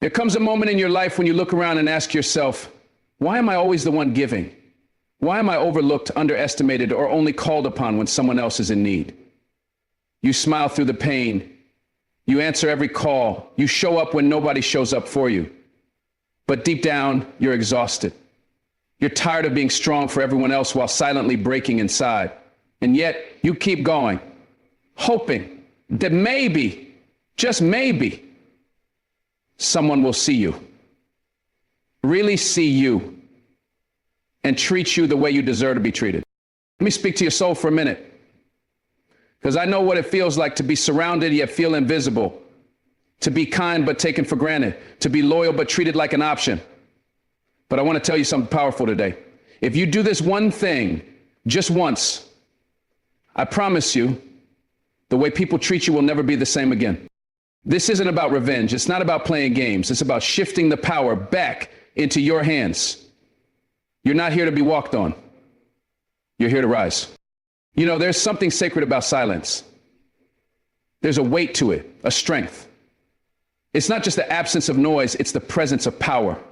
There comes a moment in your life when you look around and ask yourself, why am I always the one giving? Why am I overlooked, underestimated, or only called upon when someone else is in need? You smile through the pain. You answer every call. You show up when nobody shows up for you. But deep down, you're exhausted. You're tired of being strong for everyone else while silently breaking inside. And yet, you keep going, hoping that maybe, just maybe, someone will see you, really see you, and treat you the way you deserve to be treated. Let me speak to your soul for a minute, because I know what it feels like to be surrounded yet feel invisible, to be kind but taken for granted, to be loyal but treated like an option. But I want to tell you something powerful today. If you do this one thing just once, I promise you, the way people treat you will never be the same again. This isn't about revenge. It's not about playing games. It's about shifting the power back into your hands. You're not here to be walked on. You're here to rise. You know, there's something sacred about silence. There's a weight to it, a strength. It's not just the absence of noise, it's the presence of power.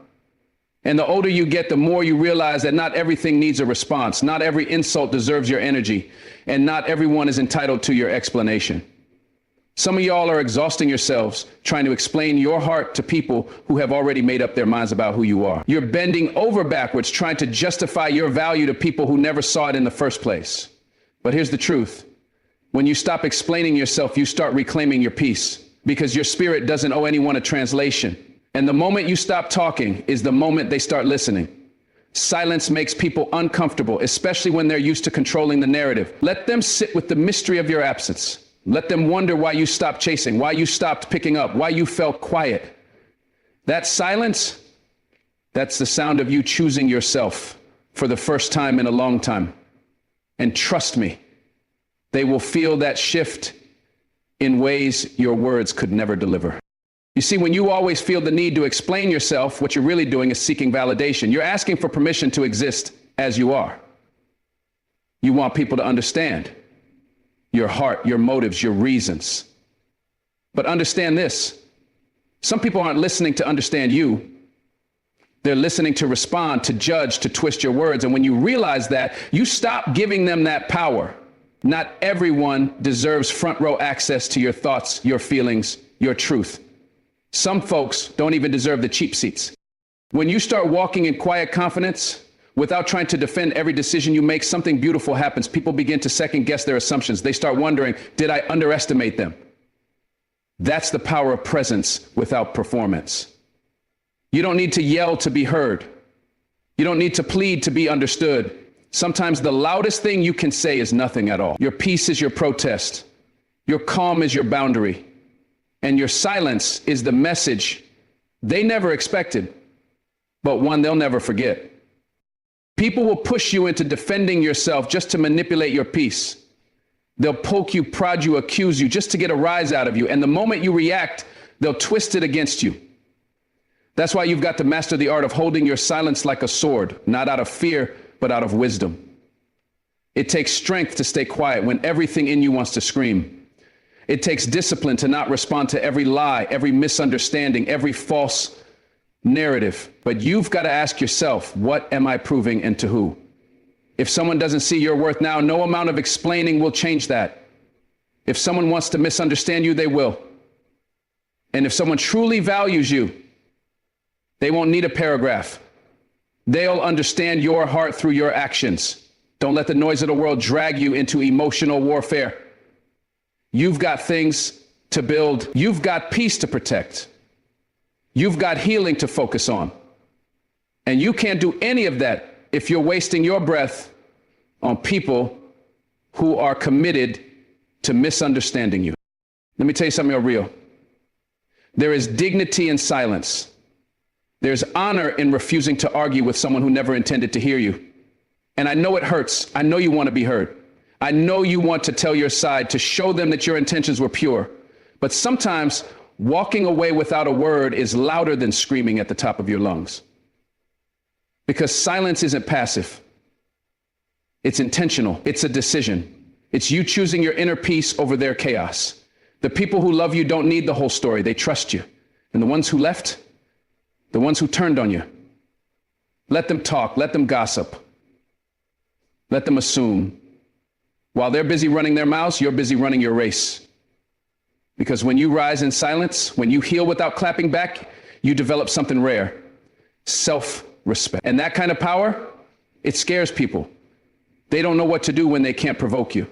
And the older you get, the more you realize that not everything needs a response. Not every insult deserves your energy, and not everyone is entitled to your explanation. Some of y'all are exhausting yourselves trying to explain your heart to people who have already made up their minds about who you are. You're bending over backwards trying to justify your value to people who never saw it in the first place. But here's the truth. When you stop explaining yourself, you start reclaiming your peace, because your spirit doesn't owe anyone a translation. And the moment you stop talking is the moment they start listening. Silence makes people uncomfortable, especially when they're used to controlling the narrative. Let them sit with the mystery of your absence. Let them wonder why you stopped chasing, why you stopped picking up, why you felt quiet. That silence, that's the sound of you choosing yourself for the first time in a long time. And trust me, they will feel that shift in ways your words could never deliver. You see, when you always feel the need to explain yourself, what you're really doing is seeking validation. You're asking for permission to exist as you are. You want people to understand your heart, your motives, your reasons. But understand this. Some people aren't listening to understand you. They're listening to respond, to judge, to twist your words. And when you realize that, you stop giving them that power. Not everyone deserves front row access to your thoughts, your feelings, your truth. Some folks don't even deserve the cheap seats. When you start walking in quiet confidence, without trying to defend every decision you make, something beautiful happens. People begin to second guess their assumptions. They start wondering, did I underestimate them? That's the power of presence without performance. You don't need to yell to be heard. You don't need to plead to be understood. Sometimes the loudest thing you can say is nothing at all. Your peace is your protest. Your calm is your boundary. And your silence is the message they never expected, but one they'll never forget. People will push you into defending yourself just to manipulate your peace. They'll poke you, prod you, accuse you just to get a rise out of you. And the moment you react, they'll twist it against you. That's why you've got to master the art of holding your silence like a sword, not out of fear, but out of wisdom. It takes strength to stay quiet when everything in you wants to scream. It takes discipline to not respond to every lie, every misunderstanding, every false narrative. But you've got to ask yourself, what am I proving and to who? If someone doesn't see your worth now, no amount of explaining will change that. If someone wants to misunderstand you, they will. And if someone truly values you, they won't need a paragraph. They'll understand your heart through your actions. Don't let the noise of the world drag you into emotional warfare. You've got things to build. You've got peace to protect. You've got healing to focus on. And you can't do any of that if you're wasting your breath on people who are committed to misunderstanding you. Let me tell you something real. There is dignity in silence. There's honor in refusing to argue with someone who never intended to hear you. And I know it hurts. I know you want to be heard. I know you want to tell your side, to show them that your intentions were pure. But sometimes walking away without a word is louder than screaming at the top of your lungs. Because silence isn't passive. It's intentional. It's a decision. It's you choosing your inner peace over their chaos. The people who love you don't need the whole story. They trust you. And the ones who left, the ones who turned on you. Let them talk, let them gossip, let them assume. While they're busy running their mouths, you're busy running your race. Because when you rise in silence, when you heal without clapping back, you develop something rare, self-respect. And that kind of power, it scares people. They don't know what to do when they can't provoke you.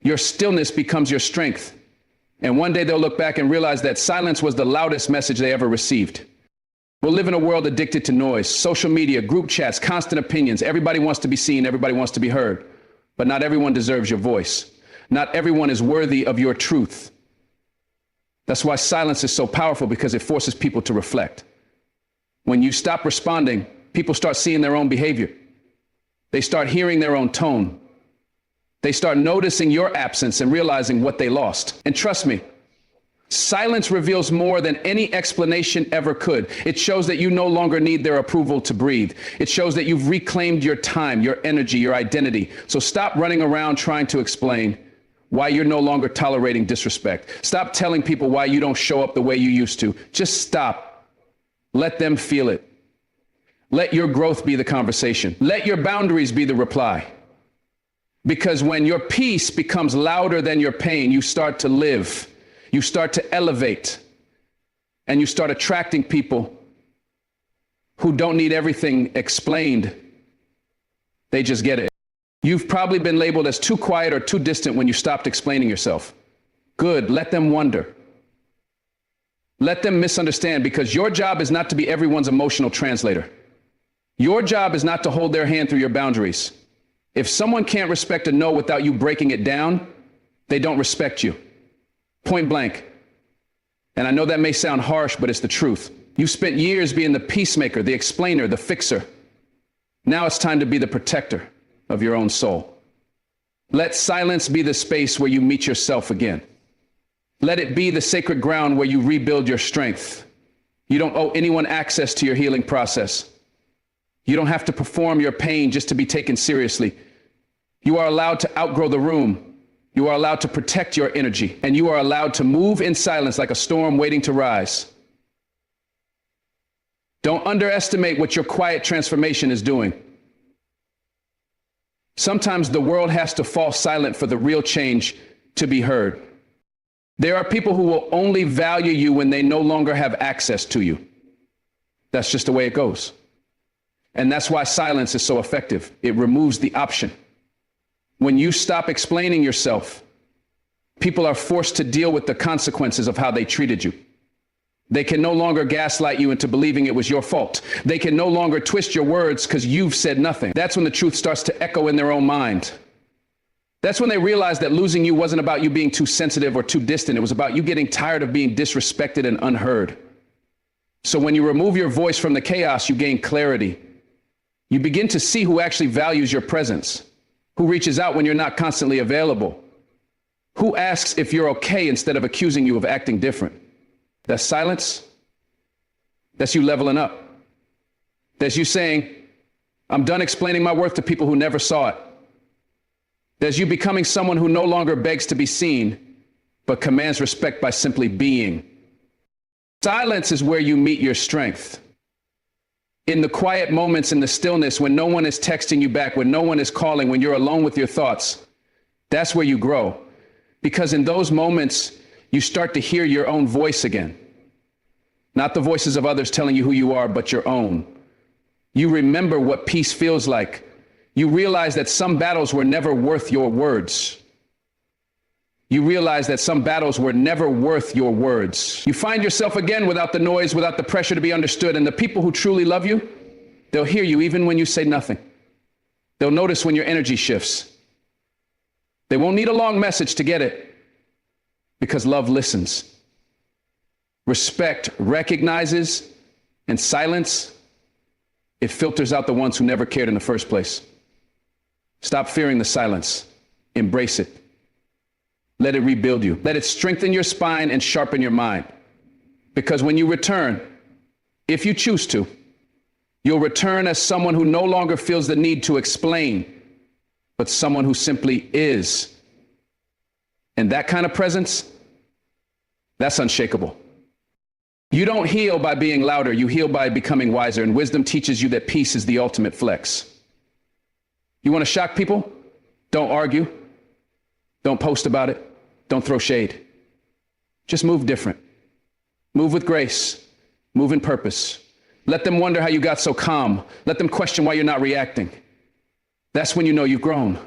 Your stillness becomes your strength. And one day they'll look back and realize that silence was the loudest message they ever received. We'll live in a world addicted to noise, social media, group chats, constant opinions. Everybody wants to be seen, everybody wants to be heard. But not everyone deserves your voice. Not everyone is worthy of your truth. That's why silence is so powerful, because it forces people to reflect. When you stop responding, people start seeing their own behavior. They start hearing their own tone. They start noticing your absence and realizing what they lost. And trust me, silence reveals more than any explanation ever could. It shows that you no longer need their approval to breathe. It shows that you've reclaimed your time, your energy, your identity. So stop running around trying to explain why you're no longer tolerating disrespect. Stop telling people why you don't show up the way you used to. Just stop. Let them feel it. Let your growth be the conversation. Let your boundaries be the reply. Because when your peace becomes louder than your pain, you start to live, you start to elevate, and you start attracting people who don't need everything explained. They just get it. You've probably been labeled as too quiet or too distant when you stopped explaining yourself. Good, let them wonder. Let them misunderstand, because your job is not to be everyone's emotional translator. Your job is not to hold their hand through your boundaries. If someone can't respect a no without you breaking it down, they don't respect you. Point blank. And I know that may sound harsh, but it's the truth. You spent years being the peacemaker, the explainer, the fixer. Now it's time to be the protector of your own soul. Let silence be the space where you meet yourself again. Let it be the sacred ground where you rebuild your strength. You don't owe anyone access to your healing process. You don't have to perform your pain just to be taken seriously. You are allowed to outgrow the room. You are allowed to protect your energy, and you are allowed to move in silence like a storm waiting to rise. Don't underestimate what your quiet transformation is doing. Sometimes the world has to fall silent for the real change to be heard. There are people who will only value you when they no longer have access to you. That's just the way it goes. And that's why silence is so effective. It removes the option. When you stop explaining yourself, people are forced to deal with the consequences of how they treated you. They can no longer gaslight you into believing it was your fault. They can no longer twist your words because you've said nothing. That's when the truth starts to echo in their own mind. That's when they realize that losing you wasn't about you being too sensitive or too distant. It was about you getting tired of being disrespected and unheard. So when you remove your voice from the chaos, you gain clarity. You begin to see who actually values your presence, who reaches out when you're not constantly available, who asks if you're okay instead of accusing you of acting different. That's silence. That's you leveling up. That's you saying, I'm done explaining my worth to people who never saw it. That's you becoming someone who no longer begs to be seen, but commands respect by simply being. Silence is where you meet your strength. In the quiet moments, in the stillness, when no one is texting you back, when no one is calling, when you're alone with your thoughts, that's where you grow. Because in those moments, you start to hear your own voice again. Not the voices of others telling you who you are, but your own. You remember what peace feels like. You realize that some battles were never worth your words. You realize that some battles were never worth your words. You find yourself again without the noise, without the pressure to be understood. And the people who truly love you, they'll hear you even when you say nothing. They'll notice when your energy shifts. They won't need a long message to get it, because love listens. Respect recognizes, and silence, it filters out the ones who never cared in the first place. Stop fearing the silence. Embrace it. Let it rebuild you. Let it strengthen your spine and sharpen your mind. Because when you return, if you choose to, you'll return as someone who no longer feels the need to explain, but someone who simply is. And that kind of presence, that's unshakable. You don't heal by being louder. You heal by becoming wiser. And wisdom teaches you that peace is the ultimate flex. You want to shock people? Don't argue. Don't post about it. Don't throw shade. Just move different. Move with grace. Move in purpose. Let them wonder how you got so calm. Let them question why you're not reacting. That's when you know you've grown.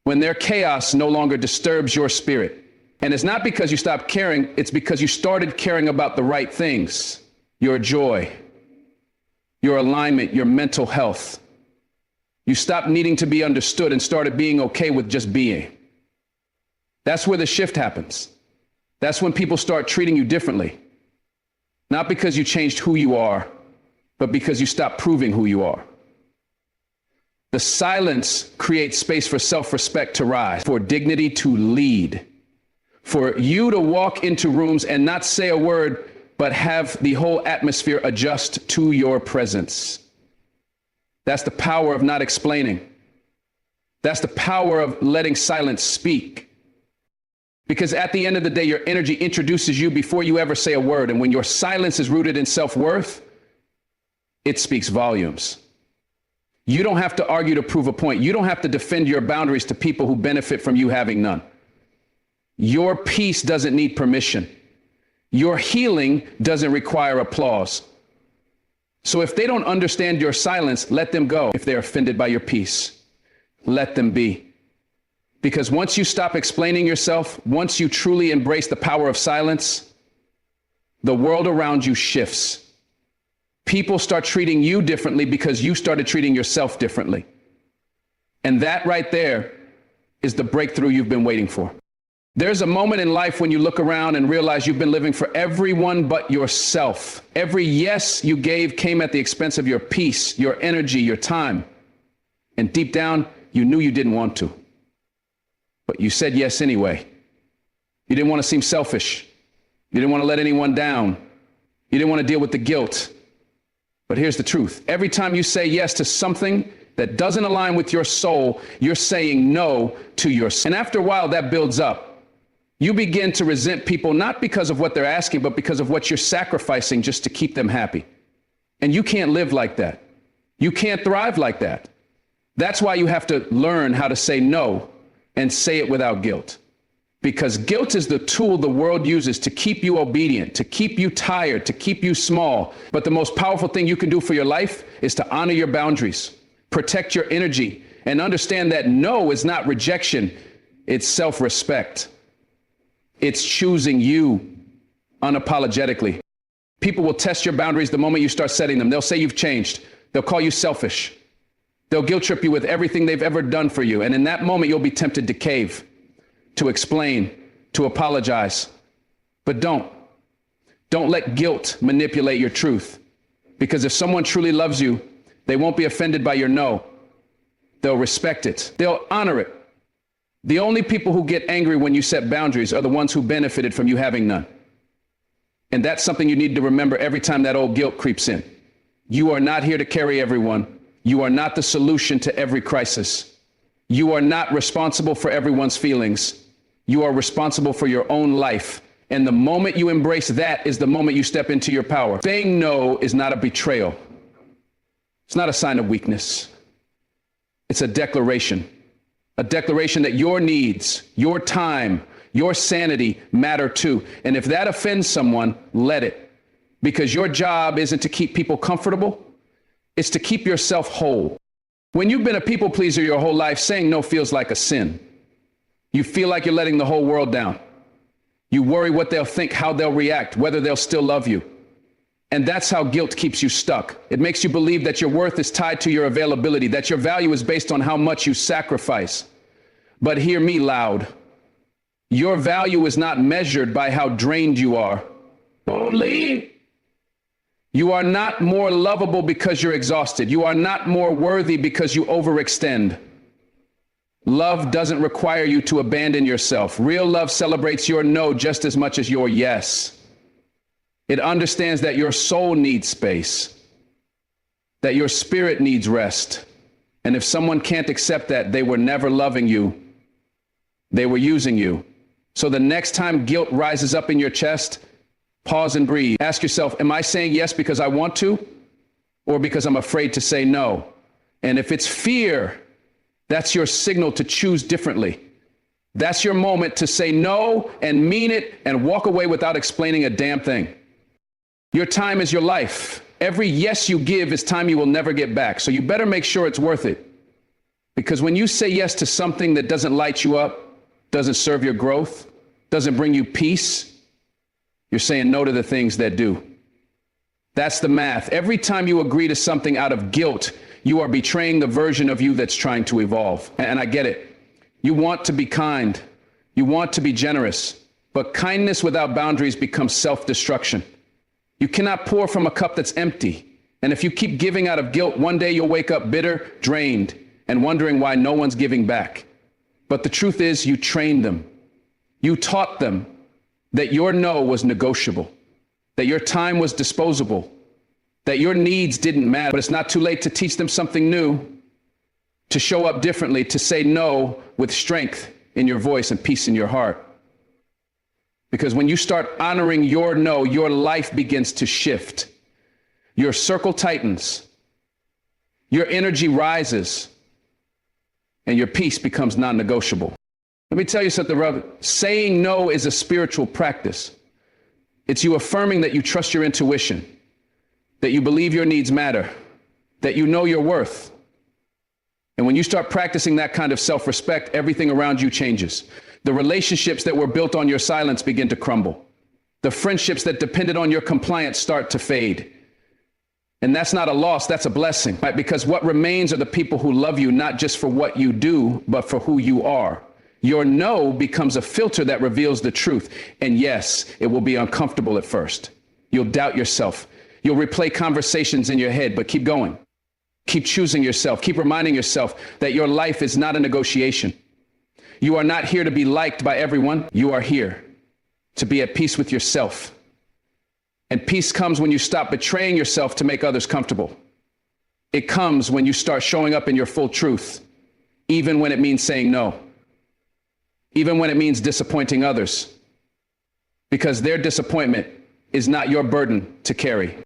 When their chaos no longer disturbs your spirit. And it's not because you stopped caring, it's because you started caring about the right things. Your joy, your alignment, your mental health. You stopped needing to be understood and started being okay with just being. That's where the shift happens. That's when people start treating you differently. Not because you changed who you are, but because you stopped proving who you are. The silence creates space for self-respect to rise, for dignity to lead, for you to walk into rooms and not say a word, but have the whole atmosphere adjust to your presence. That's the power of not explaining. That's the power of letting silence speak. Because at the end of the day, your energy introduces you before you ever say a word. And when your silence is rooted in self-worth, it speaks volumes. You don't have to argue to prove a point. You don't have to defend your boundaries to people who benefit from you having none. Your peace doesn't need permission. Your healing doesn't require applause. So if they don't understand your silence, let them go. If they're offended by your peace, let them be. Because once you stop explaining yourself, once you truly embrace the power of silence, the world around you shifts. People start treating you differently because you started treating yourself differently. And that right there is the breakthrough you've been waiting for. There's a moment in life when you look around and realize you've been living for everyone but yourself. Every yes you gave came at the expense of your peace, your energy, your time. And deep down, you knew you didn't want to. But you said yes anyway. You didn't want to seem selfish. You didn't want to let anyone down. You didn't want to deal with the guilt. But here's the truth. Every time you say yes to something that doesn't align with your soul, you're saying no to yourself. And after a while, that builds up. You begin to resent people, not because of what they're asking, but because of what you're sacrificing just to keep them happy. And you can't live like that. You can't thrive like that. That's why you have to learn how to say no and say it without guilt. Because guilt is the tool the world uses to keep you obedient, to keep you tired, to keep you small. But the most powerful thing you can do for your life is to honor your boundaries, protect your energy, and understand that no is not rejection, it's self-respect. It's choosing you unapologetically. People will test your boundaries the moment you start setting them. They'll say you've changed. They'll call you selfish. They'll guilt trip you with everything they've ever done for you. And in that moment, you'll be tempted to cave, to explain, to apologize. But don't let guilt manipulate your truth. Because if someone truly loves you, they won't be offended by your no. They'll respect it. They'll honor it. The only people who get angry when you set boundaries are the ones who benefited from you having none. And that's something you need to remember every time that old guilt creeps in. You are not here to carry everyone. You are not the solution to every crisis. You are not responsible for everyone's feelings. You are responsible for your own life. And the moment you embrace that is the moment you step into your power. Saying no is not a betrayal. It's not a sign of weakness. It's a declaration that your needs, your time, your sanity matter too. And if that offends someone, let it. Because your job isn't to keep people comfortable. It's to keep yourself whole. When you've been a people pleaser your whole life, saying no feels like a sin. You feel like you're letting the whole world down. You worry what they'll think, how they'll react, whether they'll still love you. And that's how guilt keeps you stuck. It makes you believe that your worth is tied to your availability, that your value is based on how much you sacrifice. But hear me loud. Your value is not measured by how drained you are. Only. You are not more lovable because you're exhausted. You are not more worthy because you overextend. Love doesn't require you to abandon yourself. Real love celebrates your no just as much as your yes. It understands that your soul needs space, that your spirit needs rest. And if someone can't accept that, they were never loving you. They were using you. So the next time guilt rises up in your chest, Pause and breathe. Ask yourself, am I saying yes because I want to, or because I'm afraid to say no? And if it's fear, that's your signal to choose differently. That's your moment to say no and mean it and walk away without explaining a damn thing. Your time is your life. Every yes you give is time you will never get back. So you better make sure it's worth it. Because when you say yes to something that doesn't light you up, doesn't serve your growth, doesn't bring you peace, you're saying no to the things that do. That's the math. Every time you agree to something out of guilt, you are betraying the version of you that's trying to evolve. And I get it. You want to be kind. You want to be generous. But kindness without boundaries becomes self-destruction. You cannot pour from a cup that's empty. And if you keep giving out of guilt, one day you'll wake up bitter, drained, and wondering why no one's giving back. But the truth is, you trained them. You taught them that your no was negotiable, that your time was disposable, that your needs didn't matter. But it's not too late to teach them something new, to show up differently, to say no with strength in your voice and peace in your heart. Because when you start honoring your no, your life begins to shift. Your circle tightens, your energy rises, and your peace becomes non-negotiable. Let me tell you something, brother. Saying no is a spiritual practice. It's you affirming that you trust your intuition, that you believe your needs matter, that you know your worth. And when you start practicing that kind of self-respect, everything around you changes. The relationships that were built on your silence begin to crumble. The friendships that depended on your compliance start to fade. And that's not a loss, that's a blessing, right? Because what remains are the people who love you, not just for what you do, but for who you are. Your no becomes a filter that reveals the truth. And yes, it will be uncomfortable at first. You'll doubt yourself. You'll replay conversations in your head, but keep going. Keep choosing yourself. Keep reminding yourself that your life is not a negotiation. You are not here to be liked by everyone. You are here to be at peace with yourself. And peace comes when you stop betraying yourself to make others comfortable. It comes when you start showing up in your full truth, even when it means saying no, even when it means disappointing others, because their disappointment is not your burden to carry.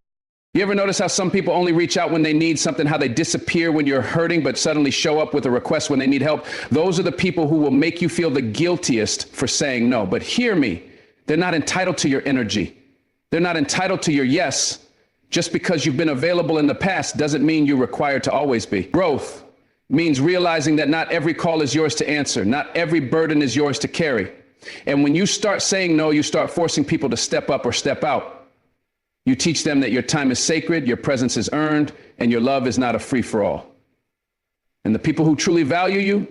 You ever notice how some people only reach out when they need something, how they disappear when you're hurting, but suddenly show up with a request when they need help? Those are the people who will make you feel the guiltiest for saying no. But hear me, they're not entitled to your energy. They're not entitled to your yes. Just because you've been available in the past doesn't mean you're required to always be. Growth means realizing that not every call is yours to answer. Not every burden is yours to carry. And when you start saying no, you start forcing people to step up or step out. You teach them that your time is sacred, your presence is earned, and your love is not a free-for-all. And the people who truly value you,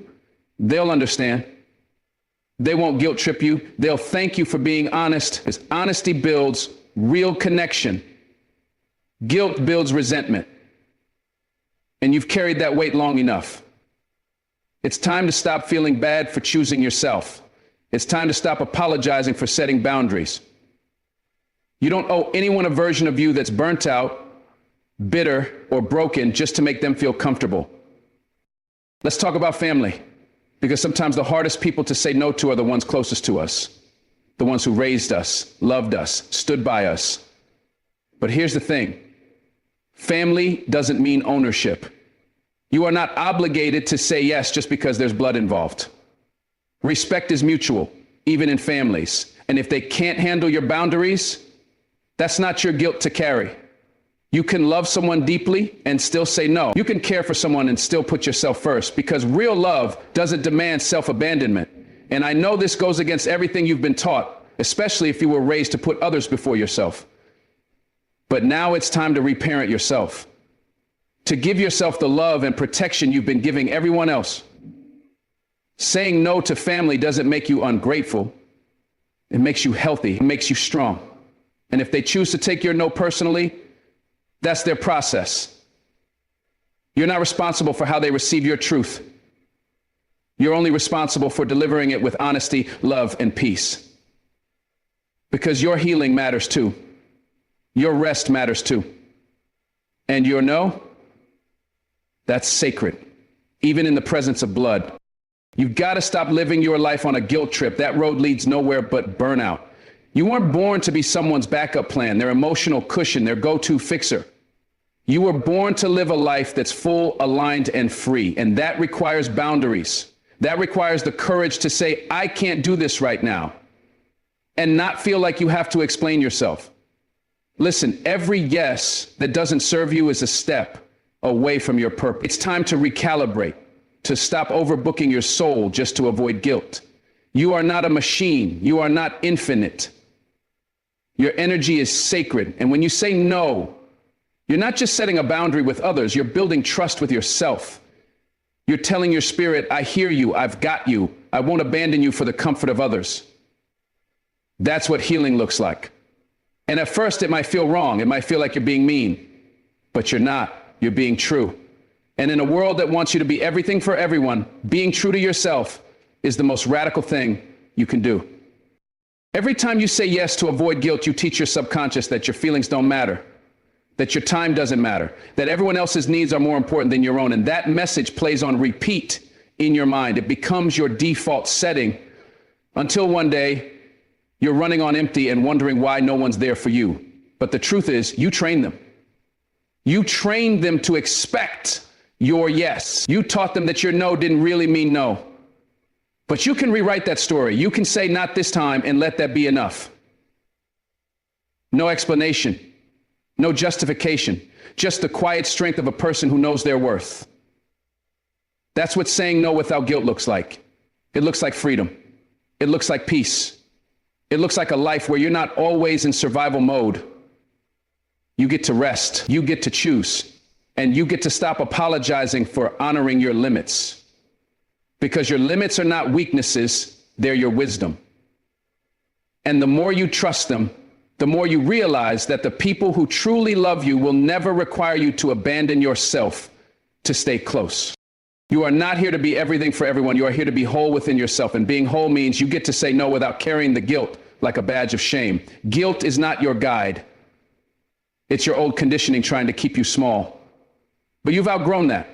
they'll understand. They won't guilt trip you. They'll thank you for being honest, because honesty builds real connection. Guilt builds resentment. And you've carried that weight long enough. It's time to stop feeling bad for choosing yourself. It's time to stop apologizing for setting boundaries. You don't owe anyone a version of you that's burnt out, bitter, or broken just to make them feel comfortable. Let's talk about family, because sometimes the hardest people to say no to are the ones closest to us, the ones who raised us, loved us, stood by us. But here's the thing. Family doesn't mean ownership. You are not obligated to say yes just because there's blood involved. Respect is mutual, even in families. And if they can't handle your boundaries, that's not your guilt to carry. You can love someone deeply and still say no. You can care for someone and still put yourself first, because real love doesn't demand self-abandonment. And I know this goes against everything you've been taught, especially if you were raised to put others before yourself. But now it's time to reparent yourself, to give yourself the love and protection you've been giving everyone else. Saying no to family doesn't make you ungrateful. It makes you healthy. It makes you strong. And if they choose to take your no personally, that's their process. You're not responsible for how they receive your truth. You're only responsible for delivering it with honesty, love, and peace. Because your healing matters too. Your rest matters too. And your no, that's sacred, even in the presence of blood. You've got to stop living your life on a guilt trip. That road leads nowhere but burnout. You weren't born to be someone's backup plan, their emotional cushion, their go-to fixer. You were born to live a life that's full, aligned, and free. And that requires boundaries. That requires the courage to say, I can't do this right now, and not feel like you have to explain yourself. Listen, every yes that doesn't serve you is a step away from your purpose. It's time to recalibrate, to stop overbooking your soul just to avoid guilt. You are not a machine. You are not infinite. Your energy is sacred. And when you say no, you're not just setting a boundary with others, you're building trust with yourself. You're telling your spirit, I hear you, I've got you, I won't abandon you for the comfort of others. That's what healing looks like. And at first it might feel wrong, it might feel like you're being mean, but you're not, you're being true. And in a world that wants you to be everything for everyone, being true to yourself is the most radical thing you can do. Every time you say yes to avoid guilt, you teach your subconscious that your feelings don't matter, that your time doesn't matter, that everyone else's needs are more important than your own. And that message plays on repeat in your mind. It becomes your default setting until one day you're running on empty and wondering why no one's there for you. But the truth is, you trained them. You trained them to expect your yes. You taught them that your no didn't really mean no. But you can rewrite that story. You can say not this time and let that be enough. No explanation. No justification, just the quiet strength of a person who knows their worth. That's what saying no without guilt looks like. It looks like freedom. It looks like peace. It looks like a life where you're not always in survival mode. You get to rest, you get to choose, and you get to stop apologizing for honoring your limits. Because your limits are not weaknesses, they're your wisdom. And the more you trust them, the more you realize that the people who truly love you will never require you to abandon yourself to stay close. You are not here to be everything for everyone. You are here to be whole within yourself. And being whole means you get to say no without carrying the guilt like a badge of shame. Guilt is not your guide. It's your old conditioning trying to keep you small. But you've outgrown that.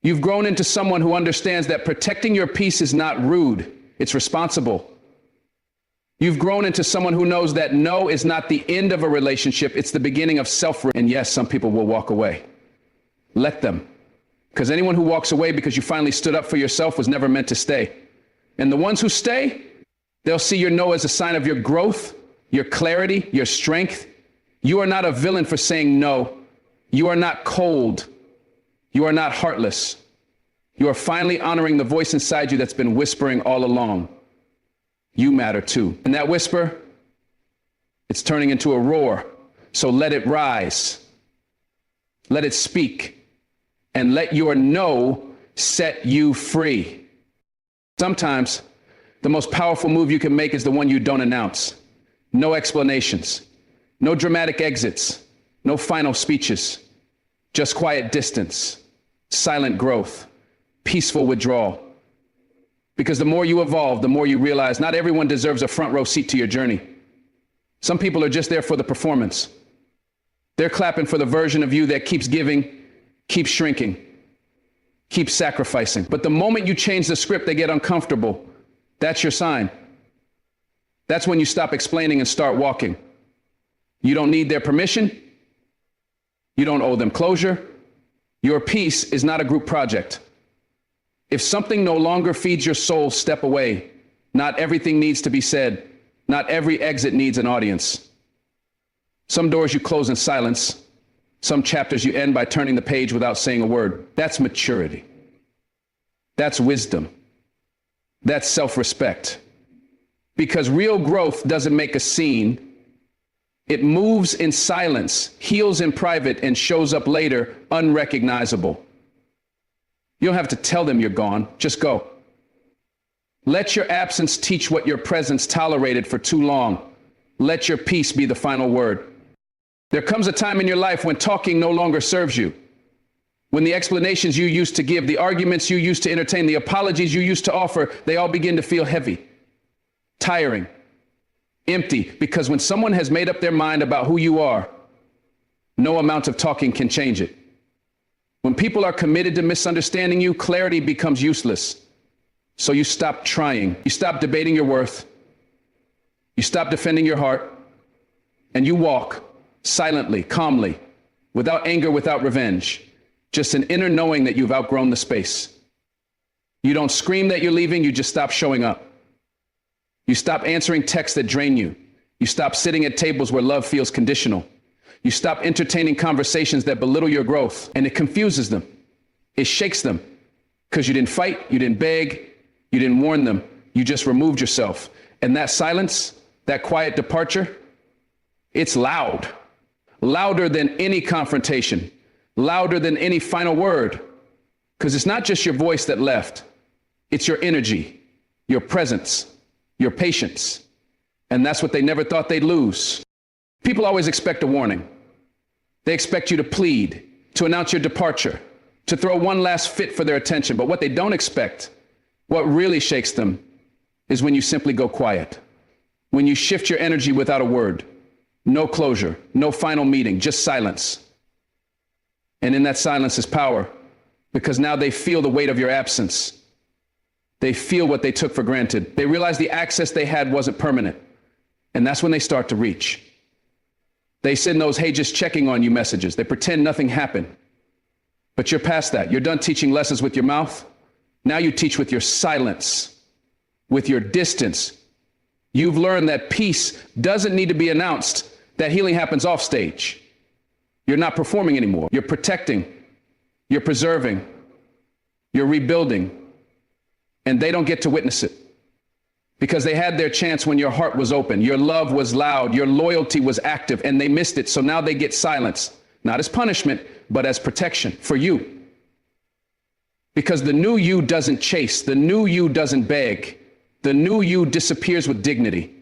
You've grown into someone who understands that protecting your peace is not rude. It's responsible. You've grown into someone who knows that no is not the end of a relationship, it's the beginning of self-respect. And yes, some people will walk away. Let them. Because anyone who walks away because you finally stood up for yourself was never meant to stay. And the ones who stay, they'll see your no as a sign of your growth, your clarity, your strength. You are not a villain for saying no. You are not cold. You are not heartless. You are finally honoring the voice inside you that's been whispering all along. You matter too. And that whisper, it's turning into a roar. So let it rise. Let it speak. And let your no set you free. Sometimes the most powerful move you can make is the one you don't announce. No explanations. No dramatic exits. No final speeches. Just quiet distance. Silent growth. Peaceful withdrawal. Because the more you evolve, the more you realize not everyone deserves a front row seat to your journey. Some people are just there for the performance. They're clapping for the version of you that keeps giving, keeps shrinking, keeps sacrificing. But the moment you change the script, they get uncomfortable. That's your sign. That's when you stop explaining and start walking. You don't need their permission. You don't owe them closure. Your peace is not a group project. If something no longer feeds your soul, step away. Not everything needs to be said. Not every exit needs an audience. Some doors you close in silence. Some chapters you end by turning the page without saying a word. That's maturity. That's wisdom. That's self-respect. Because real growth doesn't make a scene. It moves in silence, heals in private, and shows up later unrecognizable. You don't have to tell them you're gone. Just go. Let your absence teach what your presence tolerated for too long. Let your peace be the final word. There comes a time in your life when talking no longer serves you. When the explanations you used to give, the arguments you used to entertain, the apologies you used to offer, they all begin to feel heavy, tiring, empty. Because when someone has made up their mind about who you are, no amount of talking can change it. When people are committed to misunderstanding you, clarity becomes useless. So you stop trying. You stop debating your worth. You stop defending your heart and you walk silently, calmly, without anger, without revenge, just an inner knowing that you've outgrown the space. You don't scream that you're leaving, you just stop showing up. You stop answering texts that drain you. You stop sitting at tables where love feels conditional. You stop entertaining conversations that belittle your growth, and it confuses them. It shakes them because you didn't fight, you didn't beg, you didn't warn them. You just removed yourself. And that silence, that quiet departure, it's loud, louder than any confrontation, louder than any final word, because it's not just your voice that left. It's your energy, your presence, your patience. And that's what they never thought they'd lose. People always expect a warning. They expect you to plead, to announce your departure, to throw one last fit for their attention. But what they don't expect, what really shakes them, is when you simply go quiet. When you shift your energy without a word, no closure, no final meeting, just silence. And in that silence is power, because now they feel the weight of your absence. They feel what they took for granted. They realize the access they had wasn't permanent. And that's when they start to reach. They send those, hey, just checking on you messages. They pretend nothing happened. But you're past that. You're done teaching lessons with your mouth. Now you teach with your silence, with your distance. You've learned that peace doesn't need to be announced, that healing happens off stage. You're not performing anymore. You're protecting, you're preserving, you're rebuilding. And they don't get to witness it because they had their chance when your heart was open, your love was loud, your loyalty was active, and they missed it. So now they get silence, not as punishment, but as protection for you. Because the new you doesn't chase, the new you doesn't beg, the new you disappears with dignity.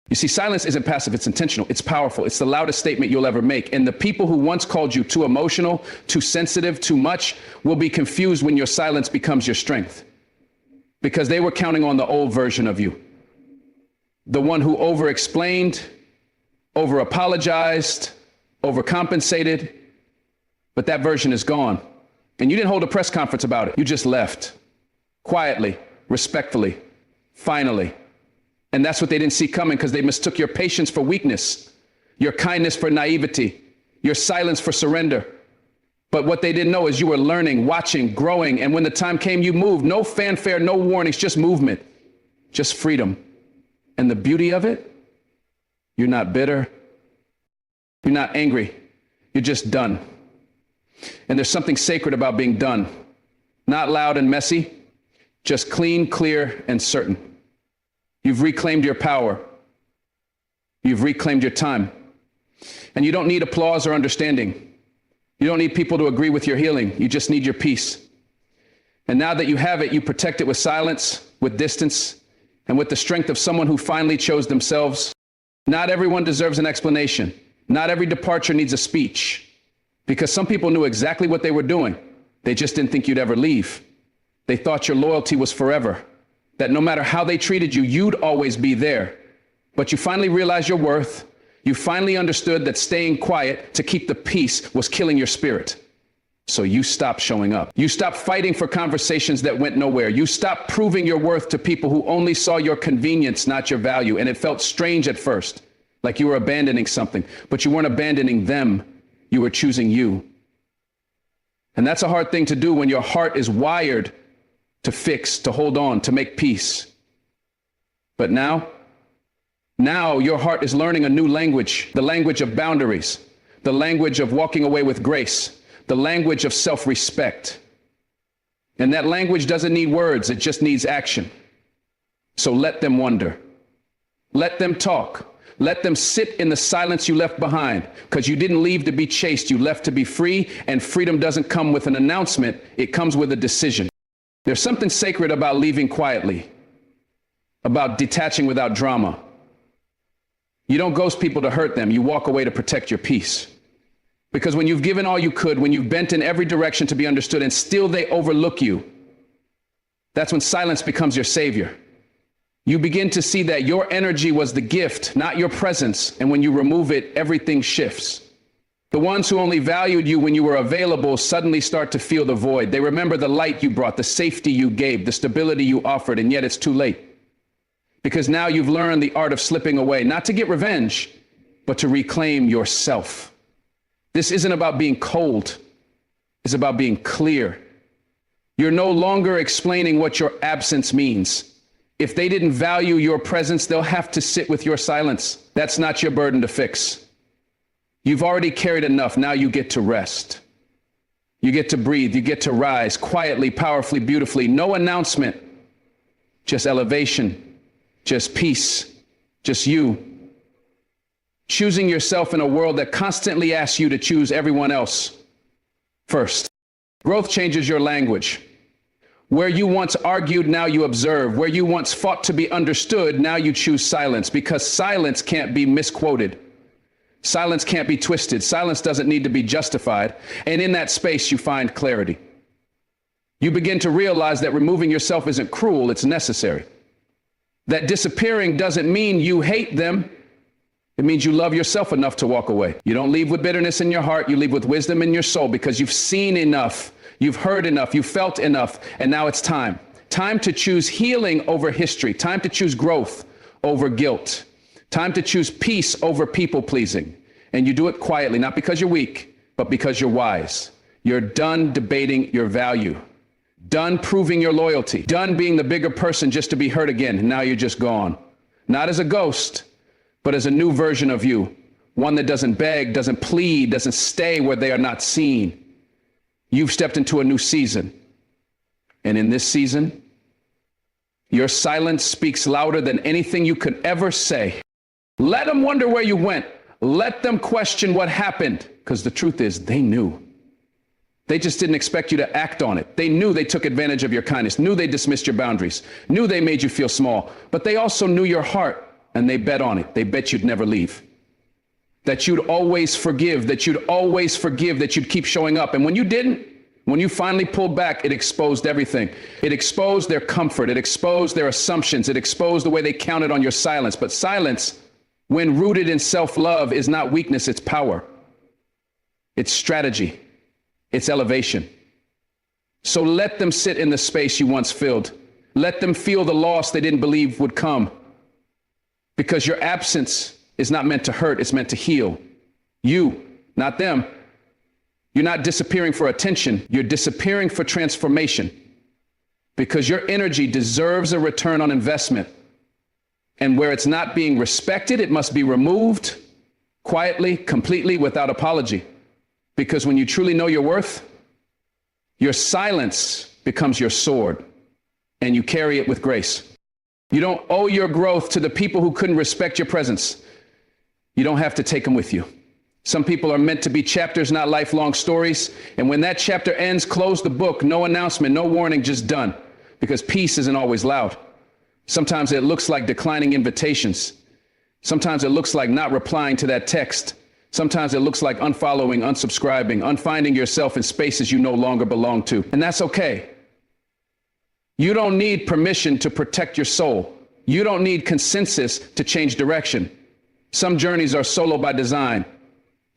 You see, silence isn't passive, it's intentional, it's powerful, it's the loudest statement you'll ever make. And the people who once called you too emotional, too sensitive, too much, will be confused when your silence becomes your strength. Because they were counting on the old version of you. The one who over-explained, over-apologized, overcompensated, but that version is gone. And you didn't hold a press conference about it. You just left, quietly, respectfully, finally. And that's what they didn't see coming because they mistook your patience for weakness, your kindness for naivety, your silence for surrender. But what they didn't know is you were learning, watching, growing. And when the time came, you moved. No fanfare, no warnings, just movement, just freedom. And the beauty of it, you're not bitter. You're not angry. You're just done. And there's something sacred about being done. Not loud and messy, just clean, clear, and certain. You've reclaimed your power. You've reclaimed your time. And you don't need applause or understanding. You don't need people to agree with your healing. You just need your peace. And now that you have it, you protect it with silence, with distance, and with the strength of someone who finally chose themselves. Not everyone deserves an explanation. Not every departure needs a speech. Because some people knew exactly what they were doing. They just didn't think you'd ever leave. They thought your loyalty was forever. That no matter how they treated you, you'd always be there. But you finally realized your worth. You finally understood that staying quiet to keep the peace was killing your spirit. So you stopped showing up. You stopped fighting for conversations that went nowhere. You stopped proving your worth to people who only saw your convenience, not your value. And it felt strange at first, like you were abandoning something. But you weren't abandoning them. You were choosing you. And that's a hard thing to do when your heart is wired to fix, to hold on, to make peace. But now your heart is learning a new language, the language of boundaries, the language of walking away with grace, the language of self-respect. And that language doesn't need words, it just needs action. So let them wonder. Let them talk. Let them sit in the silence you left behind, because you didn't leave to be chased, you left to be free, and freedom doesn't come with an announcement, it comes with a decision. There's something sacred about leaving quietly, about detaching without drama. You don't ghost people to hurt them, you walk away to protect your peace. Because when you've given all you could, when you've bent in every direction to be understood, and still they overlook you, that's when silence becomes your savior. You begin to see that your energy was the gift, not your presence. And when you remove it, everything shifts. The ones who only valued you when you were available suddenly start to feel the void. They remember the light you brought, the safety you gave, the stability you offered, and yet it's too late. Because now you've learned the art of slipping away, not to get revenge, but to reclaim yourself. This isn't about being cold. It's about being clear. You're no longer explaining what your absence means. If they didn't value your presence, they'll have to sit with your silence. That's not your burden to fix. You've already carried enough. Now you get to rest. You get to breathe. You get to rise quietly, powerfully, beautifully. No announcement, just elevation, just peace, just you. Choosing yourself in a world that constantly asks you to choose everyone else first. Growth changes your language. Where you once argued, now you observe. Where you once fought to be understood, now you choose silence, because silence can't be misquoted. Silence can't be twisted. Silence doesn't need to be justified. And in that space, you find clarity. You begin to realize that removing yourself isn't cruel, it's necessary. That disappearing doesn't mean you hate them. It means you love yourself enough to walk away. You don't leave with bitterness in your heart. You leave with wisdom in your soul, because you've seen enough. You've heard enough. You've felt enough. And now it's time. Time to choose healing over history. Time to choose growth over guilt. Time to choose peace over people pleasing. And you do it quietly, not because you're weak, but because you're wise. You're done debating your value. Done proving your loyalty. Done being the bigger person just to be hurt again. And now you're just gone. Not as a ghost, but as a new version of you. One that doesn't beg, doesn't plead, doesn't stay where they are not seen. You've stepped into a new season. And in this season, your silence speaks louder than anything you could ever say. Let them wonder where you went. Let them question what happened, because the truth is they knew. They just didn't expect you to act on it. They knew they took advantage of your kindness, knew they dismissed your boundaries, knew they made you feel small, but they also knew your heart, and they bet on it. They bet you'd never leave, that you'd always forgive, that you'd keep showing up. And when you didn't, when you finally pulled back, it exposed everything. It exposed their comfort. It exposed their assumptions. It exposed the way they counted on your silence. But silence, when rooted in self-love, is not weakness, it's power. It's strategy. It's elevation. So let them sit in the space you once filled. Let them feel the loss they didn't believe would come. Because your absence is not meant to hurt, it's meant to heal. You, not them. You're not disappearing for attention, you're disappearing for transformation. Because your energy deserves a return on investment. And where it's not being respected, it must be removed quietly, completely, without apology. Because when you truly know your worth, your silence becomes your sword, and you carry it with grace. You don't owe your growth to the people who couldn't respect your presence. You don't have to take them with you. Some people are meant to be chapters, not lifelong stories. And when that chapter ends, close the book. No announcement, no warning, just done. Because peace isn't always loud. Sometimes it looks like declining invitations. Sometimes it looks like not replying to that text. Sometimes it looks like unfollowing, unsubscribing, unfinding yourself in spaces you no longer belong to. And that's okay. You don't need permission to protect your soul. You don't need consensus to change direction. Some journeys are solo by design.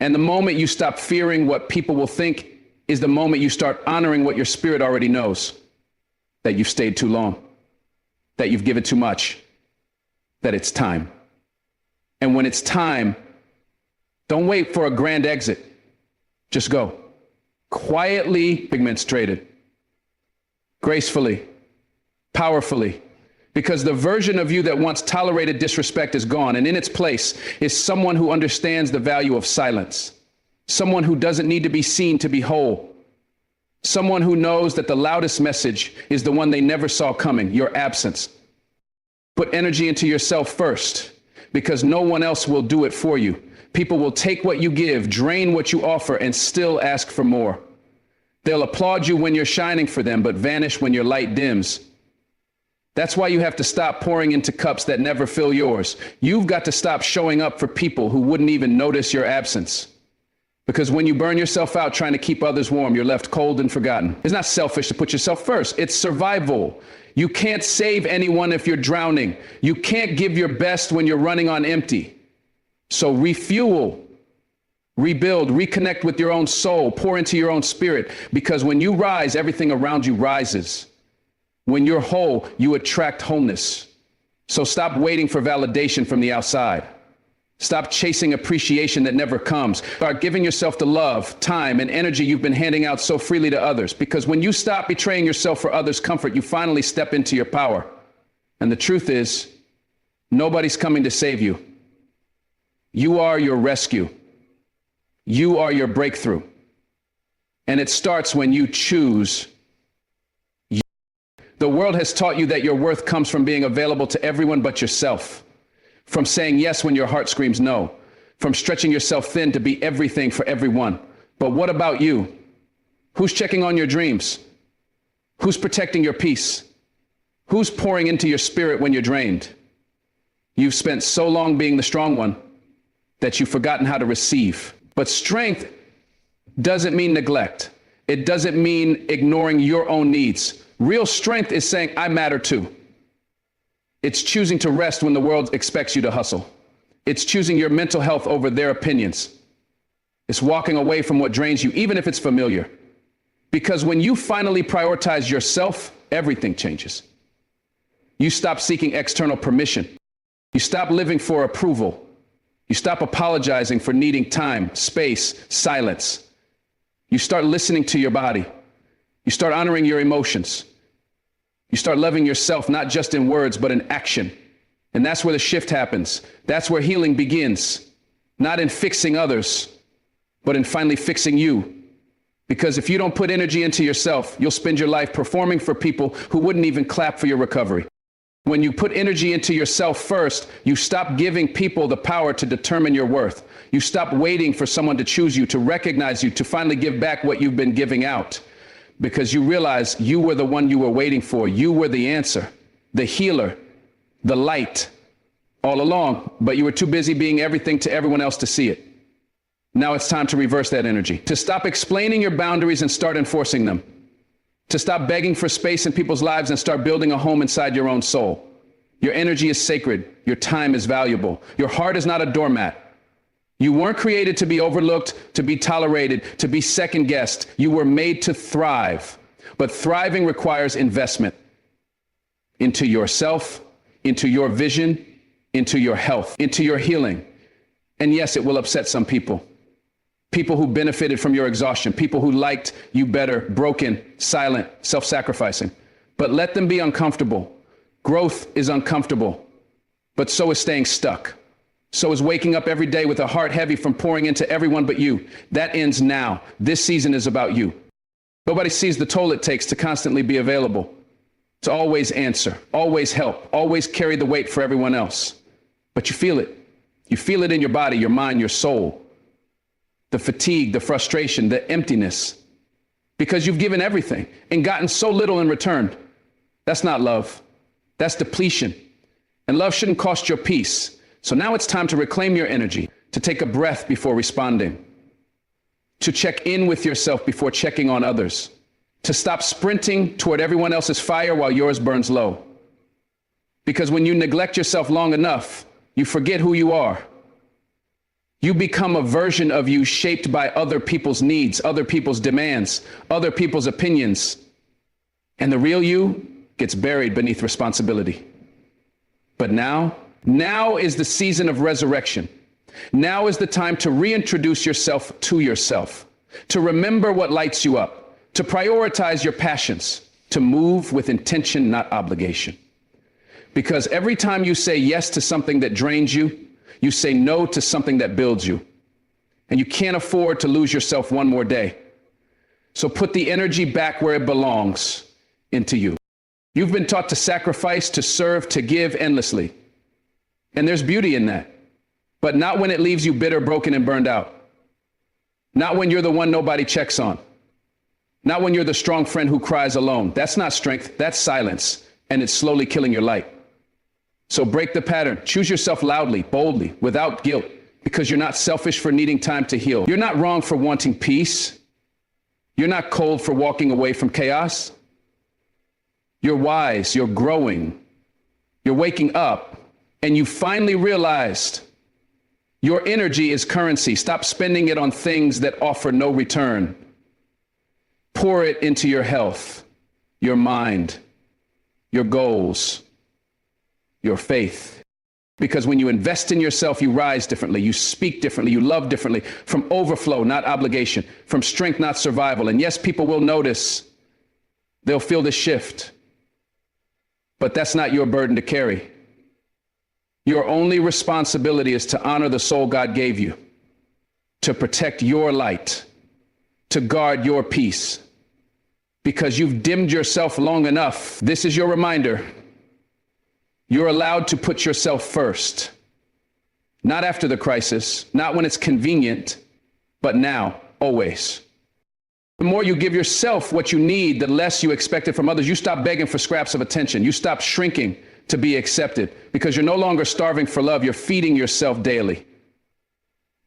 And the moment you stop fearing what people will think is the moment you start honoring what your spirit already knows. That you've stayed too long. That you've given too much. That it's time. And when it's time, don't wait for a grand exit. Just go. Quietly, pigments traded. Gracefully. Powerfully. Because the version of you that once tolerated disrespect is gone, and in its place is someone who understands the value of silence. Someone who doesn't need to be seen to be whole. Someone who knows that the loudest message is the one they never saw coming, your absence. Put energy into yourself first, because no one else will do it for you. People will take what you give, drain what you offer, and still ask for more. They'll applaud you when you're shining for them, but vanish when your light dims. That's why you have to stop pouring into cups that never fill yours. You've got to stop showing up for people who wouldn't even notice your absence. Because when you burn yourself out trying to keep others warm, you're left cold and forgotten. It's not selfish to put yourself first. It's survival. You can't save anyone if you're drowning. You can't give your best when you're running on empty. So refuel, rebuild, reconnect with your own soul, pour into your own spirit. Because when you rise, everything around you rises. When you're whole, you attract wholeness. So stop waiting for validation from the outside. Stop chasing appreciation that never comes. Start giving yourself the love, time, and energy you've been handing out so freely to others. Because when you stop betraying yourself for others' comfort, you finally step into your power. And the truth is, nobody's coming to save you. You are your rescue. You are your breakthrough. And it starts when you choose you. The world has taught you that your worth comes from being available to everyone but yourself. From saying yes when your heart screams no, from stretching yourself thin to be everything for everyone. But what about you? Who's checking on your dreams? Who's protecting your peace? Who's pouring into your spirit when you're drained? You've spent so long being the strong one that you've forgotten how to receive. But strength doesn't mean neglect. It doesn't mean ignoring your own needs. Real strength is saying, I matter too. It's choosing to rest when the world expects you to hustle. It's choosing your mental health over their opinions. It's walking away from what drains you, even if it's familiar. Because when you finally prioritize yourself, everything changes. You stop seeking external permission. You stop living for approval. You stop apologizing for needing time, space, silence. You start listening to your body. You start honoring your emotions. You start loving yourself, not just in words, but in action. And that's where the shift happens. That's where healing begins. Not in fixing others, but in finally fixing you. Because if you don't put energy into yourself, you'll spend your life performing for people who wouldn't even clap for your recovery. When you put energy into yourself first, you stop giving people the power to determine your worth. You stop waiting for someone to choose you, to recognize you, to finally give back what you've been giving out. Because you realize you were the one you were waiting for. You were the answer, the healer, the light all along, but you were too busy being everything to everyone else to see it. Now it's time to reverse that energy, to stop explaining your boundaries and start enforcing them, to stop begging for space in people's lives and start building a home inside your own soul. Your energy is sacred. Your time is valuable. Your heart is not a doormat. You weren't created to be overlooked, to be tolerated, to be second guessed. You were made to thrive. But thriving requires investment into yourself, into your vision, into your health, into your healing. And yes, it will upset some people. People who benefited from your exhaustion, people who liked you better, broken, silent, self-sacrificing. But let them be uncomfortable. Growth is uncomfortable, but so is staying stuck. So is waking up every day with a heart heavy from pouring into everyone but you. That ends now. This season is about you. Nobody sees the toll it takes to constantly be available, to always answer, always help, always carry the weight for everyone else. But you feel it. You feel it in your body, your mind, your soul. The fatigue, the frustration, the emptiness. Because you've given everything and gotten so little in return. That's not love. That's depletion. And love shouldn't cost your peace. So now it's time to reclaim your energy, to take a breath before responding, to check in with yourself before checking on others, to stop sprinting toward everyone else's fire while yours burns low. Because when you neglect yourself long enough, you forget who you are. You become a version of you shaped by other people's needs, other people's demands, other people's opinions. And the real you gets buried beneath responsibility. But now is the season of resurrection. Now is the time to reintroduce yourself to yourself, to remember what lights you up, to prioritize your passions, to move with intention, not obligation. Because every time you say yes to something that drains you, you say no to something that builds you. And you can't afford to lose yourself one more day. So put the energy back where it belongs, into you. You've been taught to sacrifice, to serve, to give endlessly. And there's beauty in that, but not when it leaves you bitter, broken, and burned out. Not when you're the one nobody checks on. Not when you're the strong friend who cries alone. That's not strength, that's silence, and it's slowly killing your light. So break the pattern. Choose yourself loudly, boldly, without guilt, because you're not selfish for needing time to heal. You're not wrong for wanting peace. You're not cold for walking away from chaos. You're wise, you're growing, you're waking up. And you finally realized your energy is currency. Stop spending it on things that offer no return. Pour it into your health, your mind, your goals, your faith. Because when you invest in yourself, you rise differently, you speak differently, you love differently, from overflow, not obligation, from strength, not survival. And yes, people will notice, they'll feel the shift, but that's not your burden to carry. Your only responsibility is to honor the soul God gave you, to protect your light, to guard your peace. Because you've dimmed yourself long enough, this is your reminder. You're allowed to put yourself first. Not after the crisis, not when it's convenient, but now, always. The more you give yourself what you need, the less you expect it from others. You stop begging for scraps of attention. You stop shrinking to be accepted because you're no longer starving for love. You're feeding yourself daily.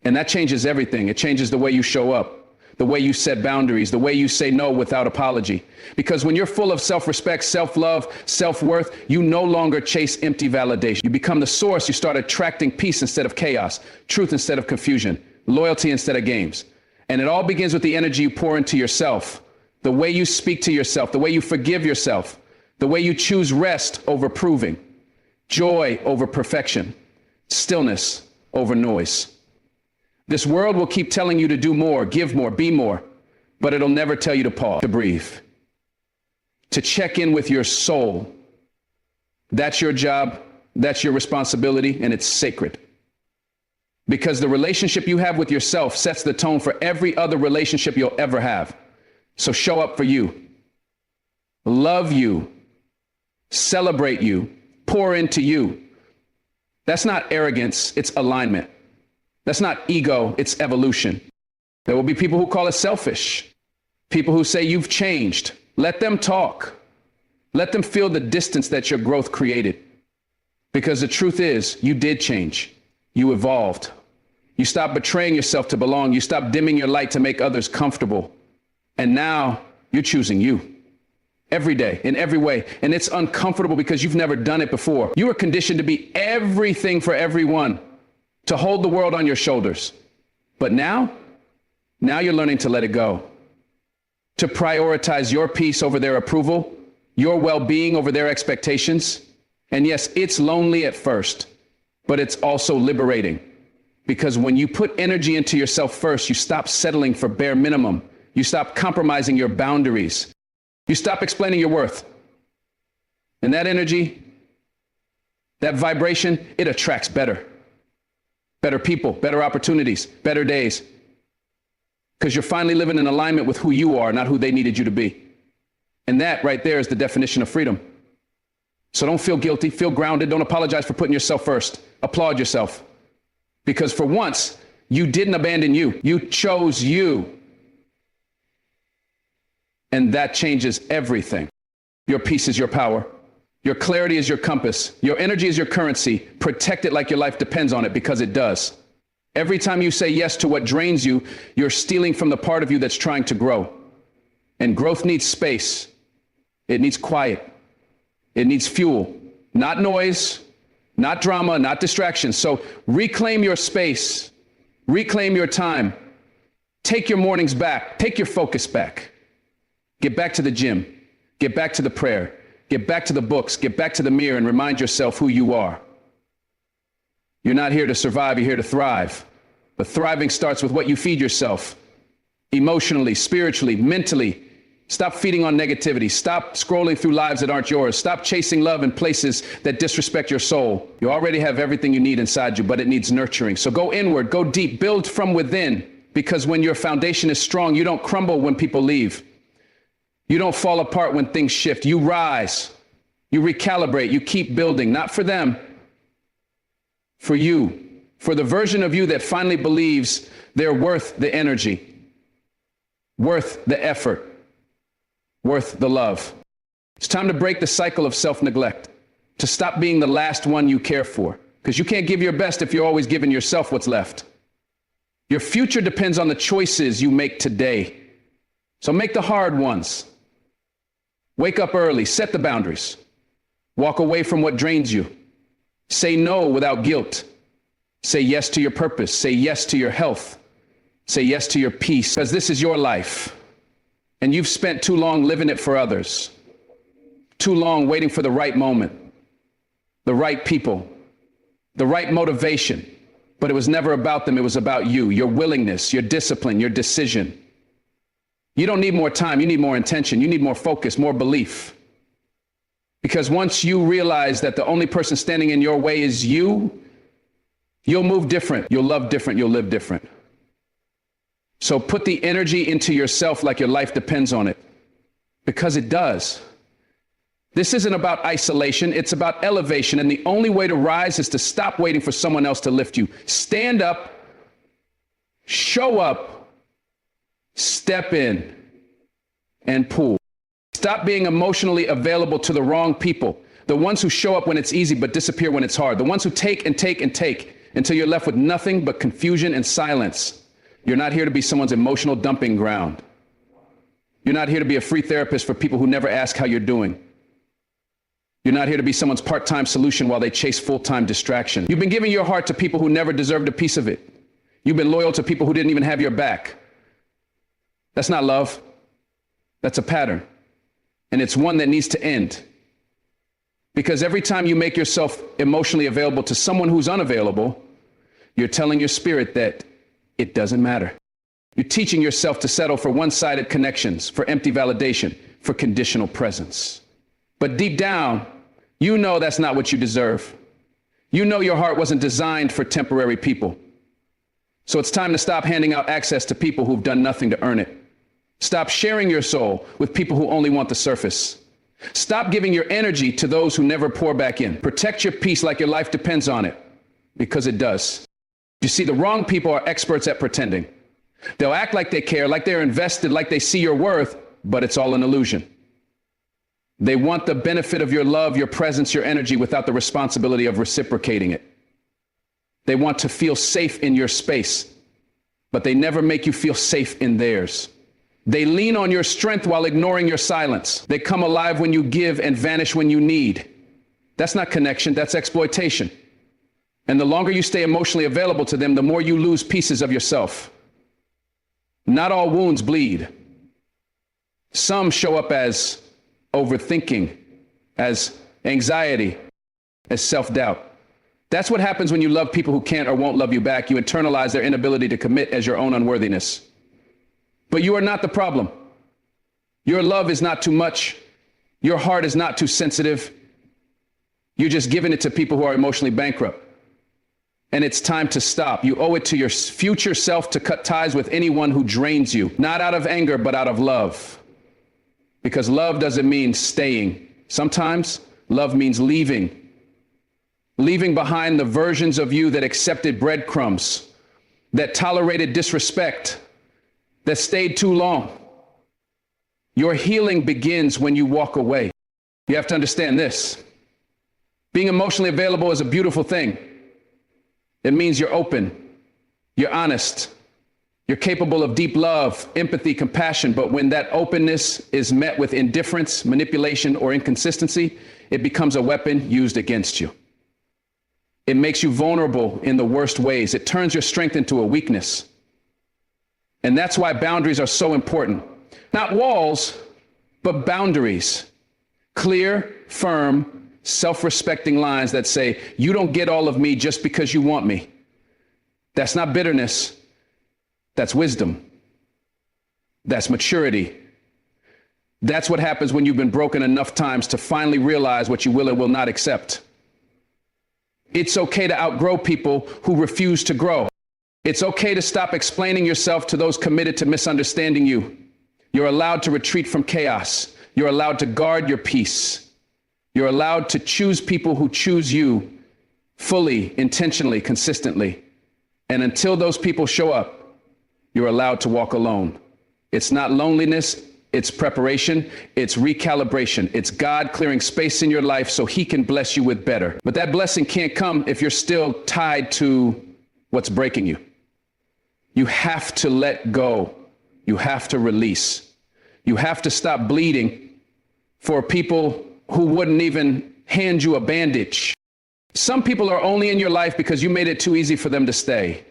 And that changes everything. It changes the way you show up, the way you set boundaries, the way you say no without apology. Because when you're full of self-respect, self-love, self-worth, you no longer chase empty validation. You become the source. You start attracting peace instead of chaos, truth instead of confusion, loyalty instead of games. And it all begins with the energy you pour into yourself, the way you speak to yourself, the way you forgive yourself, the way you choose rest over proving, joy over perfection, stillness over noise. This world will keep telling you to do more, give more, be more, but it'll never tell you to pause, to breathe, to check in with your soul. That's your job, that's your responsibility, and it's sacred. Because the relationship you have with yourself sets the tone for every other relationship you'll ever have. So show up for you, love you, celebrate you, pour into you. That's not arrogance, it's alignment. That's not ego, it's evolution. There will be people who call it selfish. People who say you've changed. Let them talk. Let them feel the distance that your growth created. Because the truth is, you did change. You evolved. You stopped betraying yourself to belong. You stopped dimming your light to make others comfortable. And now you're choosing you. Every day, in every way. And it's uncomfortable because you've never done it before. You were conditioned to be everything for everyone, to hold the world on your shoulders. But now you're learning to let it go, to prioritize your peace over their approval, your well-being over their expectations. And yes, it's lonely at first, but it's also liberating. Because when you put energy into yourself first, you stop settling for bare minimum. You stop compromising your boundaries. You stop explaining your worth. And that energy, that vibration, it attracts better people, better opportunities, better days. Because you're finally living in alignment with who you are, not who they needed you to be. And that right there is the definition of freedom. So don't feel guilty, feel grounded. Don't apologize for putting yourself first. Applaud yourself. Because for once, you didn't abandon you. You chose you. And that changes everything. Your peace is your power. Your clarity is your compass. Your energy is your currency. Protect it like your life depends on it, because it does. Every time you say yes to what drains you, you're stealing from the part of you that's trying to grow. And growth needs space. It needs quiet. It needs fuel, not noise, not drama, not distractions. So reclaim your space. Reclaim your time. Take your mornings back. Take your focus back. Get back to the gym. Get back to the prayer. Get back to the books. Get back to the mirror and remind yourself who you are. You're not here to survive. You're here to thrive. But thriving starts with what you feed yourself. Emotionally, spiritually, mentally. Stop feeding on negativity. Stop scrolling through lives that aren't yours. Stop chasing love in places that disrespect your soul. You already have everything you need inside you, but it needs nurturing. So go inward, go deep, build from within. Because when your foundation is strong, you don't crumble when people leave. You don't fall apart when things shift. You rise, you recalibrate, you keep building, not for them, for you, for the version of you that finally believes they're worth the energy, worth the effort, worth the love. It's time to break the cycle of self-neglect, to stop being the last one you care for, because you can't give your best if you're always giving yourself what's left. Your future depends on the choices you make today. So make the hard ones. Wake up early, set the boundaries, walk away from what drains you, say no without guilt, say yes to your purpose, say yes to your health, say yes to your peace, because this is your life, and you've spent too long living it for others, too long waiting for the right moment. the right people, the right motivation, but it was never about them. It was about you, your willingness, your discipline, your decision. You don't need more time. You need more intention. You need more focus, more belief. Because once you realize that the only person standing in your way is you, you'll move different. You'll love different. You'll live different. So put the energy into yourself like your life depends on it, because it does. This isn't about isolation. It's about elevation. And the only way to rise is to stop waiting for someone else to lift you. Stand up, show up, step in, and pull. Stop being emotionally available to the wrong people. The ones who show up when it's easy but disappear when it's hard. The ones who take and take and take until you're left with nothing but confusion and silence. You're not here to be someone's emotional dumping ground. You're not here to be a free therapist for people who never ask how you're doing. You're not here to be someone's part-time solution while they chase full-time distraction. You've been giving your heart to people who never deserved a piece of it. You've been loyal to people who didn't even have your back. That's not love. That's a pattern. And it's one that needs to end. Because every time you make yourself emotionally available to someone who's unavailable, you're telling your spirit that it doesn't matter. You're teaching yourself to settle for one-sided connections, for empty validation, for conditional presence. But deep down, you know that's not what you deserve. You know your heart wasn't designed for temporary people. So it's time to stop handing out access to people who've done nothing to earn it. Stop sharing your soul with people who only want the surface. Stop giving your energy to those who never pour back in. Protect your peace like your life depends on it, because it does. You see, the wrong people are experts at pretending. They'll act like they care, like they're invested, like they see your worth, but it's all an illusion. They want the benefit of your love, your presence, your energy without the responsibility of reciprocating it. They want to feel safe in your space, but they never make you feel safe in theirs. They lean on your strength while ignoring your silence. They come alive when you give and vanish when you need. That's not connection, that's exploitation. And the longer you stay emotionally available to them, the more you lose pieces of yourself. Not all wounds bleed. Some show up as overthinking, as anxiety, as self-doubt. That's what happens when you love people who can't or won't love you back. You internalize their inability to commit as your own unworthiness. But you are not the problem. Your love is not too much. Your heart is not too sensitive. You're just giving it to people who are emotionally bankrupt. And it's time to stop. You owe it to your future self to cut ties with anyone who drains you, not out of anger, but out of love. Because love doesn't mean staying. Sometimes love means leaving. Leaving behind the versions of you that accepted breadcrumbs, that tolerated disrespect, that stayed too long. Your healing begins when you walk away. You have to understand this. Being emotionally available is a beautiful thing. It means you're open, you're honest, you're capable of deep love, empathy, compassion. But when that openness is met with indifference, manipulation, or inconsistency, it becomes a weapon used against you. It makes you vulnerable in the worst ways. It turns your strength into a weakness. And that's why boundaries are so important. Not walls, but boundaries. Clear, firm, self-respecting lines that say, you don't get all of me just because you want me. That's not bitterness. That's wisdom. That's maturity. That's what happens when you've been broken enough times to finally realize what you will and will not accept. It's okay to outgrow people who refuse to grow. It's okay to stop explaining yourself to those committed to misunderstanding you. You're allowed to retreat from chaos. You're allowed to guard your peace. You're allowed to choose people who choose you fully, intentionally, consistently. And until those people show up, you're allowed to walk alone. It's not loneliness, it's preparation, it's recalibration. It's God clearing space in your life so he can bless you with better. But that blessing can't come if you're still tied to what's breaking you. You have to let go. You have to release. You have to stop bleeding for people who wouldn't even hand you a bandage. Some people are only in your life because you made it too easy for them to stay.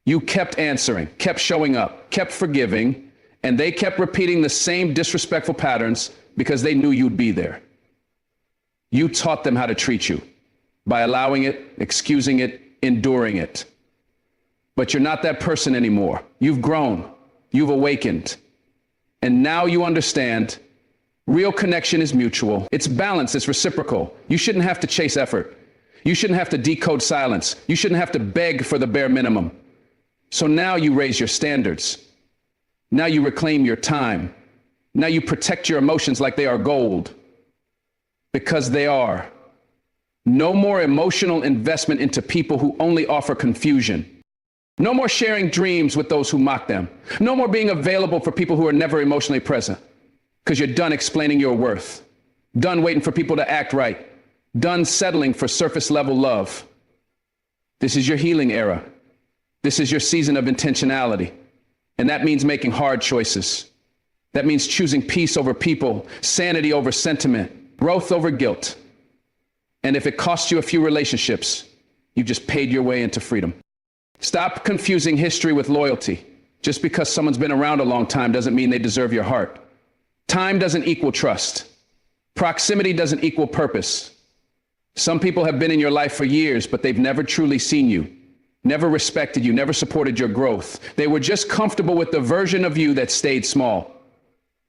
You kept answering, kept showing up, kept forgiving, and they kept repeating the same disrespectful patterns because they knew you'd be there. You taught them how to treat you. by allowing it, excusing it, enduring it. But you're not that person anymore. You've grown, you've awakened, and now you understand real connection is mutual. It's balanced, it's reciprocal. You shouldn't have to chase effort. You shouldn't have to decode silence. You shouldn't have to beg for the bare minimum. So now you raise your standards. Now you reclaim your time. Now you protect your emotions like they are gold. Because they are. No more emotional investment into people who only offer confusion. No more sharing dreams with those who mock them. No more being available for people who are never emotionally present. Because you're done explaining your worth. Done waiting for people to act right. Done settling for surface level love. This is your healing era. This is your season of intentionality. And that means making hard choices. That means choosing peace over people, sanity over sentiment, growth over guilt. And if it costs you a few relationships, you've just paid your way into freedom. Stop confusing history with loyalty. Just because someone's been around a long time doesn't mean they deserve your heart. Time doesn't equal trust. Proximity doesn't equal purpose. Some people have been in your life for years, but they've never truly seen you, never respected you, never supported your growth. They were just comfortable with the version of you that stayed small,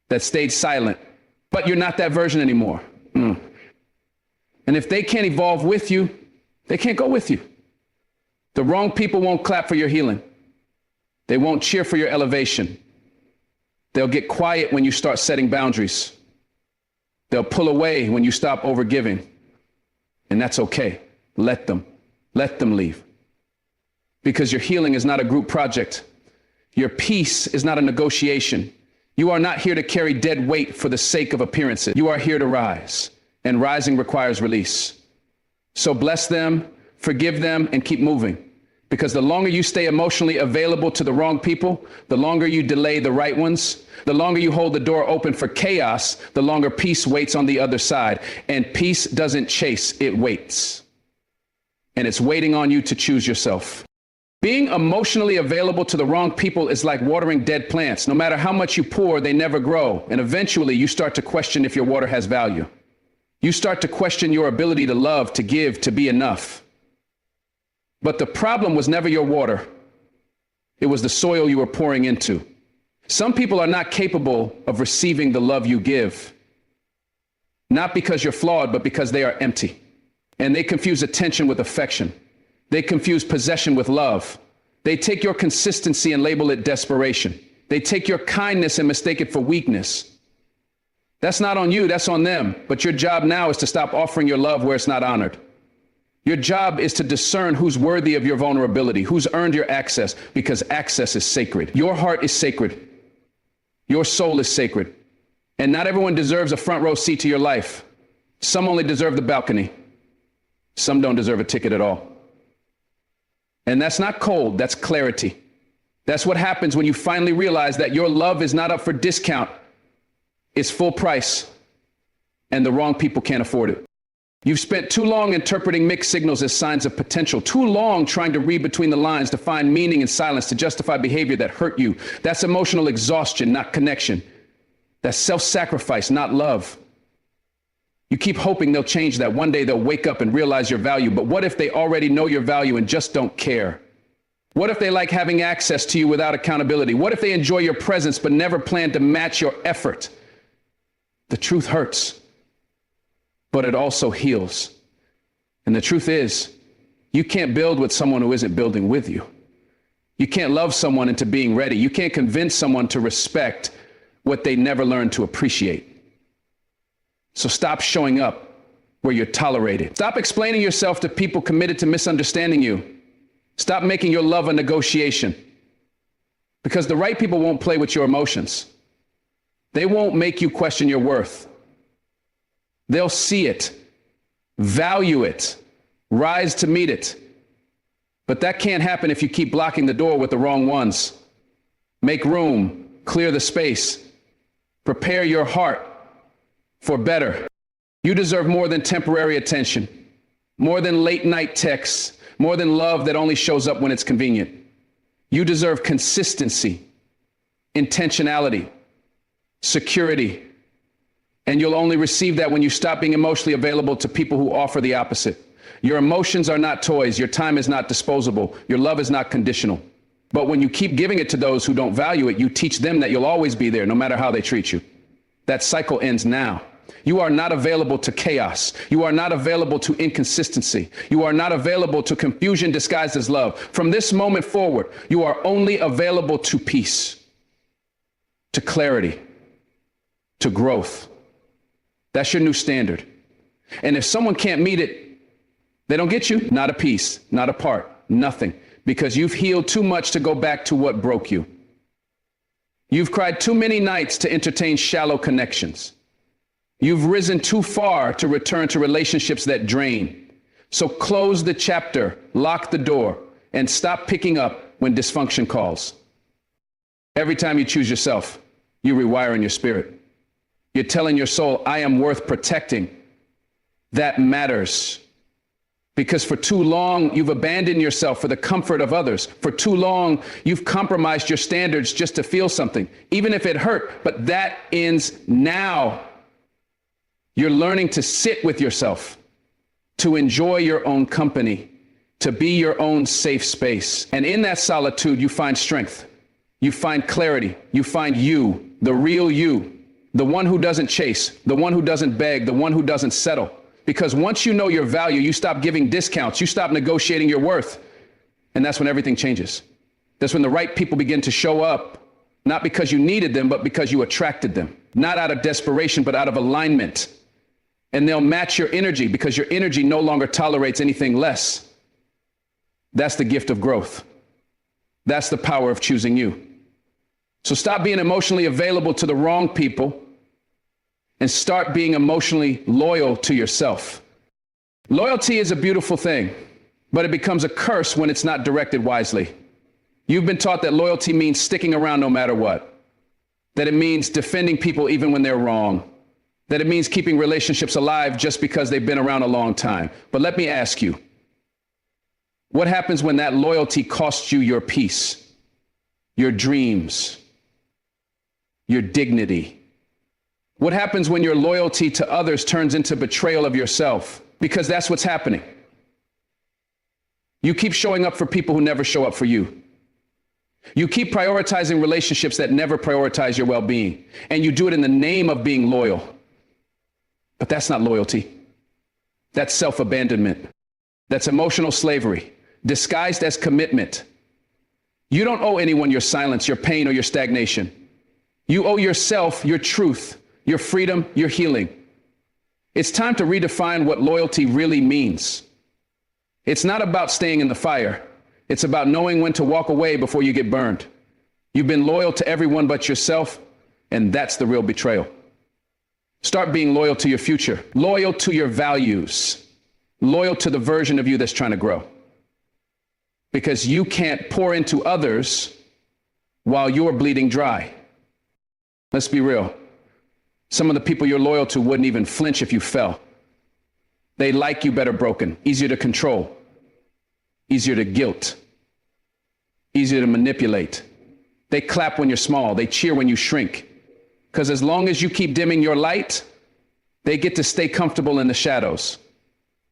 that stayed silent. But you're not that version anymore. And if they can't evolve with you, they can't go with you. The wrong people won't clap for your healing. They won't cheer for your elevation. They'll get quiet when you start setting boundaries. They'll pull away when you stop overgiving. And that's okay. Let them leave. Because your healing is not a group project. Your peace is not a negotiation. You are not here to carry dead weight for the sake of appearances. You are here to rise, and rising requires release. So bless them, forgive them, and keep moving. Because the longer you stay emotionally available to the wrong people, the longer you delay the right ones, the longer you hold the door open for chaos, the longer peace waits on the other side. And peace doesn't chase, it waits. And it's waiting on you to choose yourself. Being emotionally available to the wrong people is like watering dead plants. No matter how much you pour, they never grow. And eventually you start to question if your water has value. You start to question your ability to love, to give, to be enough. But the problem was never your water. It was the soil you were pouring into. Some people are not capable of receiving the love you give. Not because you're flawed, but because they are empty. And they confuse attention with affection. They confuse possession with love. They take your consistency and label it desperation. They take your kindness and mistake it for weakness. That's not on you, that's on them. But your job now is to stop offering your love where it's not honored. Your job is to discern who's worthy of your vulnerability, who's earned your access, because access is sacred. Your heart is sacred. Your soul is sacred. And not everyone deserves a front row seat to your life. Some only deserve the balcony. Some don't deserve a ticket at all. And that's not cold, that's clarity. That's what happens when you finally realize that your love is not up for discount. It's full price, and the wrong people can't afford it. You've spent too long interpreting mixed signals as signs of potential, too long trying to read between the lines, to find meaning in silence, to justify behavior that hurt you. That's emotional exhaustion, not connection. That's self-sacrifice, not love. You keep hoping they'll change, that one day they'll wake up and realize your value. But what if they already know your value and just don't care? What if they like having access to you without accountability? What if they enjoy your presence but never plan to match your effort? The truth hurts, but it also heals. And the truth is, you can't build with someone who isn't building with you. You can't love someone into being ready. You can't convince someone to respect what they never learned to appreciate. So stop showing up where you're tolerated. Stop explaining yourself to people committed to misunderstanding you. Stop making your love a negotiation. Because the right people won't play with your emotions. They won't make you question your worth. They'll see it, value it, rise to meet it. But that can't happen if you keep blocking the door with the wrong ones. Make room, clear the space, prepare your heart for better. You deserve more than temporary attention, more than late night texts, more than love that only shows up when it's convenient. You deserve consistency, intentionality, security. And you'll only receive that when you stop being emotionally available to people who offer the opposite. Your emotions are not toys. Your time is not disposable. Your love is not conditional. But when you keep giving it to those who don't value it, you teach them that you'll always be there no matter how they treat you. That cycle ends now. You are not available to chaos. You are not available to inconsistency. You are not available to confusion disguised as love. From this moment forward, you are only available to peace, to clarity, to growth. That's your new standard. And if someone can't meet it, they don't get you, not a piece, not a part, nothing, because you've healed too much to go back to what broke you. You've cried too many nights to entertain shallow connections. You've risen too far to return to relationships that drain. So close the chapter, lock the door, and stop picking up when dysfunction calls. Every time you choose yourself, you rewire in your spirit. You're telling your soul, I am worth protecting. That matters. Because for too long, you've abandoned yourself for the comfort of others. For too long, you've compromised your standards just to feel something, even if it hurt. But that ends now. You're learning to sit with yourself, to enjoy your own company, to be your own safe space. And in that solitude, you find strength. You find clarity. You find you, the real you, the one who doesn't chase, the one who doesn't beg, the one who doesn't settle. Because once you know your value, you stop giving discounts, you stop negotiating your worth. And that's when everything changes. That's when the right people begin to show up, not because you needed them, but because you attracted them. Not out of desperation, but out of alignment. And they'll match your energy because your energy no longer tolerates anything less. That's the gift of growth. That's the power of choosing you. So stop being emotionally available to the wrong people and start being emotionally loyal to yourself. Loyalty is a beautiful thing, but it becomes a curse when it's not directed wisely. You've been taught that loyalty means sticking around no matter what, that it means defending people even when they're wrong, that it means keeping relationships alive just because they've been around a long time. But let me ask you, what happens when that loyalty costs you your peace, your dreams, your dignity? What happens when your loyalty to others turns into betrayal of yourself? Because that's what's happening. You keep showing up for people who never show up for you. You keep prioritizing relationships that never prioritize your well-being. And you do it in the name of being loyal. But that's not loyalty. That's self-abandonment. That's emotional slavery, disguised as commitment. You don't owe anyone your silence, your pain, or your stagnation. You owe yourself your truth, your freedom, your healing. It's time to redefine what loyalty really means. It's not about staying in the fire. It's about knowing when to walk away before you get burned. You've been loyal to everyone but yourself, and that's the real betrayal. Start being loyal to your future, loyal to your values, loyal to the version of you that's trying to grow. Because you can't pour into others while you're bleeding dry. Let's be real. Some of the people you're loyal to wouldn't even flinch if you fell. They like you better broken, easier to control, easier to guilt, easier to manipulate. They clap when you're small. They cheer when you shrink. Because as long as you keep dimming your light, they get to stay comfortable in the shadows.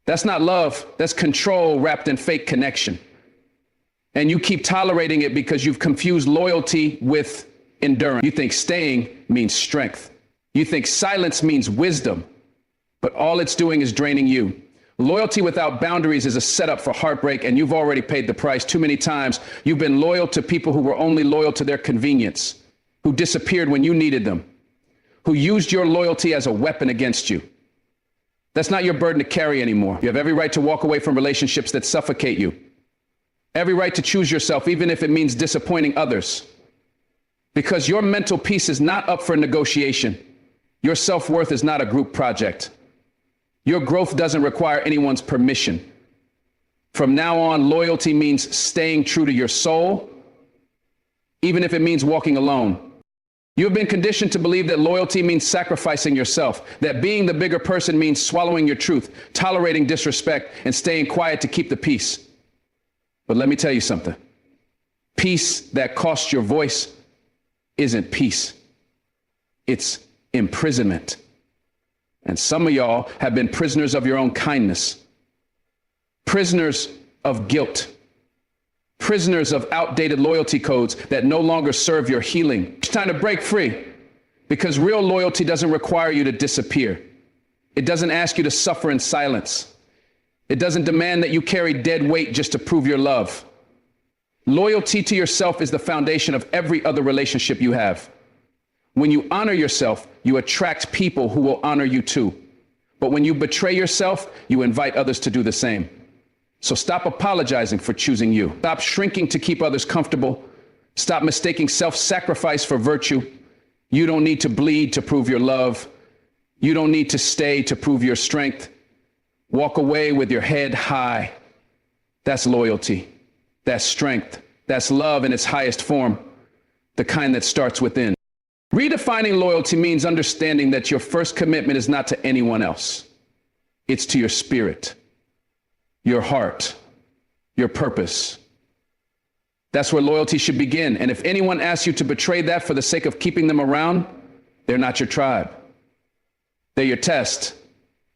That's not love. That's control wrapped in fake connection. And you keep tolerating it because you've confused loyalty with endurance. You think staying means strength. You think silence means wisdom, but all it's doing is draining you. Loyalty without boundaries is a setup for heartbreak, and you've already paid the price too many times. You've been loyal to people who were only loyal to their convenience, who disappeared when you needed them, who used your loyalty as a weapon against you. That's not your burden to carry anymore. You have every right to walk away from relationships that suffocate you. Every right to choose yourself, even if it means disappointing others. Because your mental peace is not up for negotiation. Your self-worth is not a group project. Your growth doesn't require anyone's permission. From now on, loyalty means staying true to your soul, even if it means walking alone. You have been conditioned to believe that loyalty means sacrificing yourself, that being the bigger person means swallowing your truth, tolerating disrespect, and staying quiet to keep the peace. But let me tell you something. Peace that costs your voice isn't peace. It's imprisonment. And some of y'all have been prisoners of your own kindness. prisoners of guilt, prisoners of outdated loyalty codes that no longer serve your healing. It's time to break free, because real loyalty doesn't require you to disappear. It doesn't ask you to suffer in silence. It doesn't demand that you carry dead weight just to prove your love. Loyalty to yourself is the foundation of every other relationship you have. When you honor yourself, you attract people who will honor you too. But when you betray yourself, you invite others to do the same. So stop apologizing for choosing you. Stop shrinking to keep others comfortable. Stop mistaking self-sacrifice for virtue. You don't need to bleed to prove your love. You don't need to stay to prove your strength. Walk away with your head high. That's loyalty. That's strength. That's love in its highest form, the kind that starts within. Redefining loyalty means understanding that your first commitment is not to anyone else. It's to your spirit, your heart, your purpose. That's where loyalty should begin. And if anyone asks you to betray that for the sake of keeping them around, they're not your tribe. They're your test.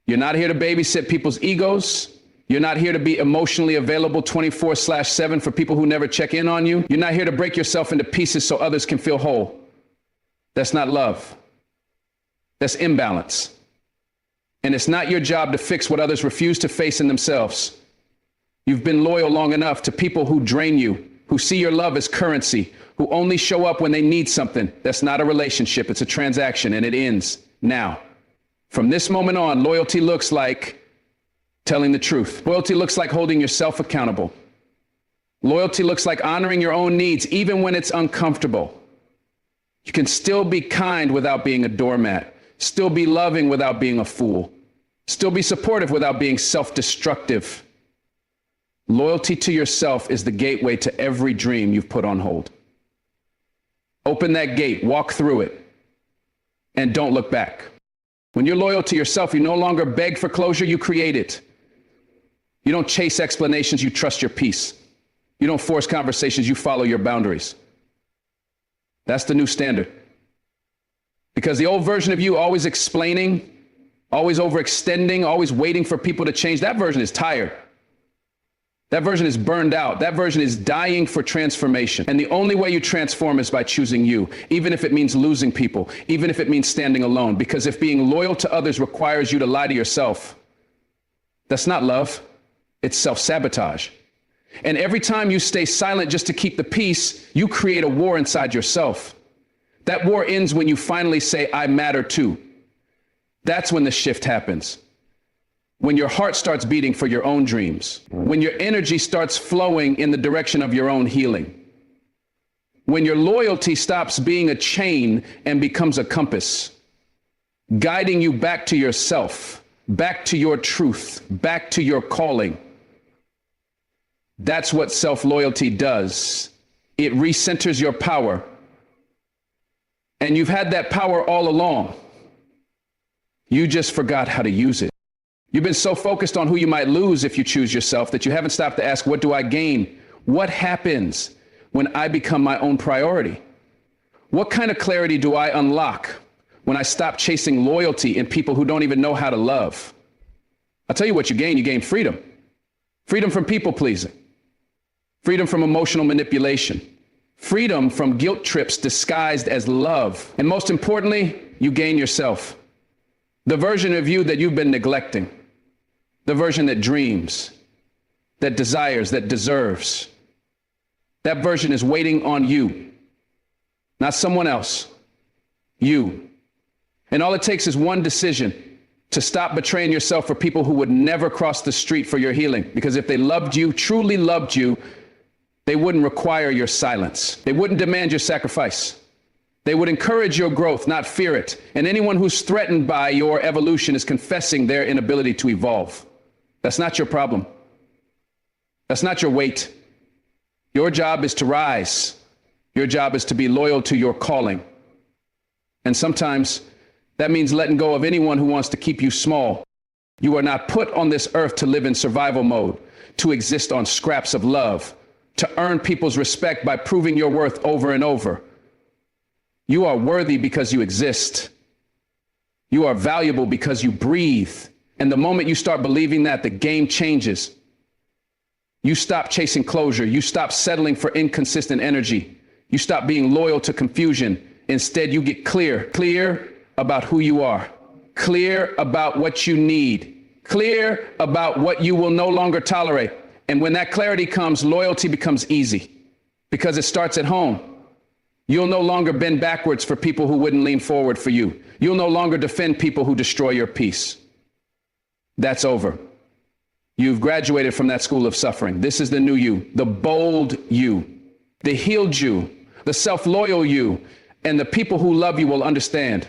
You're not here to babysit people's egos. You're not here to be emotionally available 24/7 for people who never check in on you. You're not here to break yourself into pieces so others can feel whole. That's not love. That's imbalance. And it's not your job to fix what others refuse to face in themselves. You've been loyal long enough to people who drain you, who see your love as currency, who only show up when they need something. That's not a relationship. It's a transaction, and it ends now. From this moment on, loyalty looks like telling the truth. Loyalty looks like holding yourself accountable. Loyalty looks like honoring your own needs, even when it's uncomfortable. You can still be kind without being a doormat, still be loving without being a fool, still be supportive without being self-destructive. Loyalty to yourself is the gateway to every dream you've put on hold. Open that gate, walk through it, and don't look back. When you're loyal to yourself, you no longer beg for closure, you create it. You don't chase explanations, you trust your peace. You don't force conversations, you follow your boundaries. That's the new standard. Because the old version of you, always explaining, always overextending, always waiting for people to change, that version is tired. That version is burned out. That version is dying for transformation. And the only way you transform is by choosing you, even if it means losing people, even if it means standing alone. Because if being loyal to others requires you to lie to yourself, that's not love. It's self-sabotage. And every time you stay silent just to keep the peace, you create a war inside yourself. That war ends when you finally say, I matter too. That's when the shift happens. When your heart starts beating for your own dreams. When your energy starts flowing in the direction of your own healing. When your loyalty stops being a chain and becomes a compass, guiding you back to yourself, back to your truth, back to your calling. That's what self-loyalty does. It recenters your power. And you've had that power all along. You just forgot how to use it. You've been so focused on who you might lose if you choose yourself that you haven't stopped to ask, what do I gain? What happens when I become my own priority? What kind of clarity do I unlock when I stop chasing loyalty in people who don't even know how to love? I'll tell you what you gain. You gain freedom. Freedom from people pleasing. Freedom from emotional manipulation. Freedom from guilt trips disguised as love. And most importantly, you gain yourself. The version of you that you've been neglecting. The version that dreams, that desires, that deserves. That version is waiting on you, not someone else, you. And all it takes is one decision to stop betraying yourself for people who would never cross the street for your healing. Because if they loved you, truly loved you, they wouldn't require your silence. They wouldn't demand your sacrifice. They would encourage your growth, not fear it. And anyone who's threatened by your evolution is confessing their inability to evolve. That's not your problem. That's not your weight. Your job is to rise. Your job is to be loyal to your calling. And sometimes that means letting go of anyone who wants to keep you small. You are not put on this earth to live in survival mode, to exist on scraps of love, to earn people's respect by proving your worth over and over. You are worthy because you exist. You are valuable because you breathe. And the moment you start believing that, the game changes. You stop chasing closure. You stop settling for inconsistent energy. You stop being loyal to confusion. Instead, you get clear about who you are, clear about what you need, clear about what you will no longer tolerate. And when that clarity comes, loyalty becomes easy because it starts at home. You'll no longer bend backwards for people who wouldn't lean forward for you. You'll no longer defend people who destroy your peace. That's over. You've graduated from that school of suffering. This is the new you, the bold you, the healed you, the self-loyal you, and the people who love you will understand.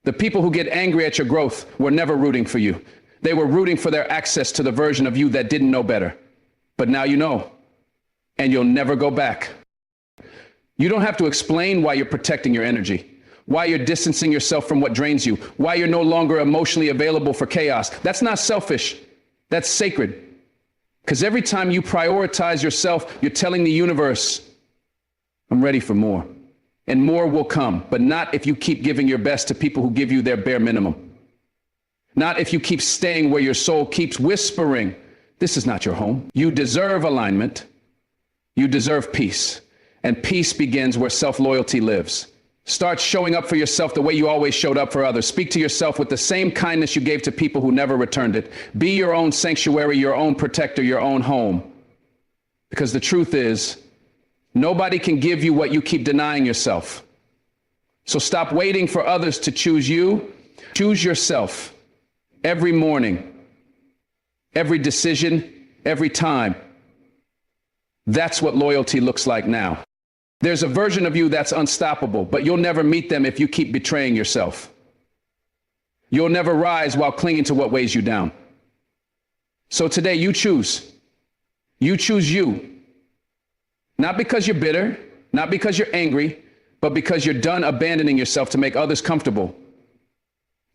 The people who get angry at your growth were never rooting for you. They were rooting for their access to the version of you that didn't know better. But now you know, and you'll never go back. You don't have to explain why you're protecting your energy, why you're distancing yourself from what drains you, why you're no longer emotionally available for chaos. That's not selfish. That's sacred. Because every time you prioritize yourself, you're telling the universe, I'm ready for more. And more will come, but not if you keep giving your best to people who give you their bare minimum. Not if you keep staying where your soul keeps whispering, this is not your home. You deserve alignment. You deserve peace. And peace begins where self-loyalty lives. Start showing up for yourself the way you always showed up for others. Speak to yourself with the same kindness you gave to people who never returned it. Be your own sanctuary, your own protector, your own home. Because the truth is, nobody can give you what you keep denying yourself. So stop waiting for others to choose you. Choose yourself every morning, every decision, every time. That's what loyalty looks like now. There's a version of you that's unstoppable, but you'll never meet them if you keep betraying yourself. You'll never rise while clinging to what weighs you down. So today you choose. You choose you. Not because you're bitter, not because you're angry, but because you're done abandoning yourself to make others comfortable.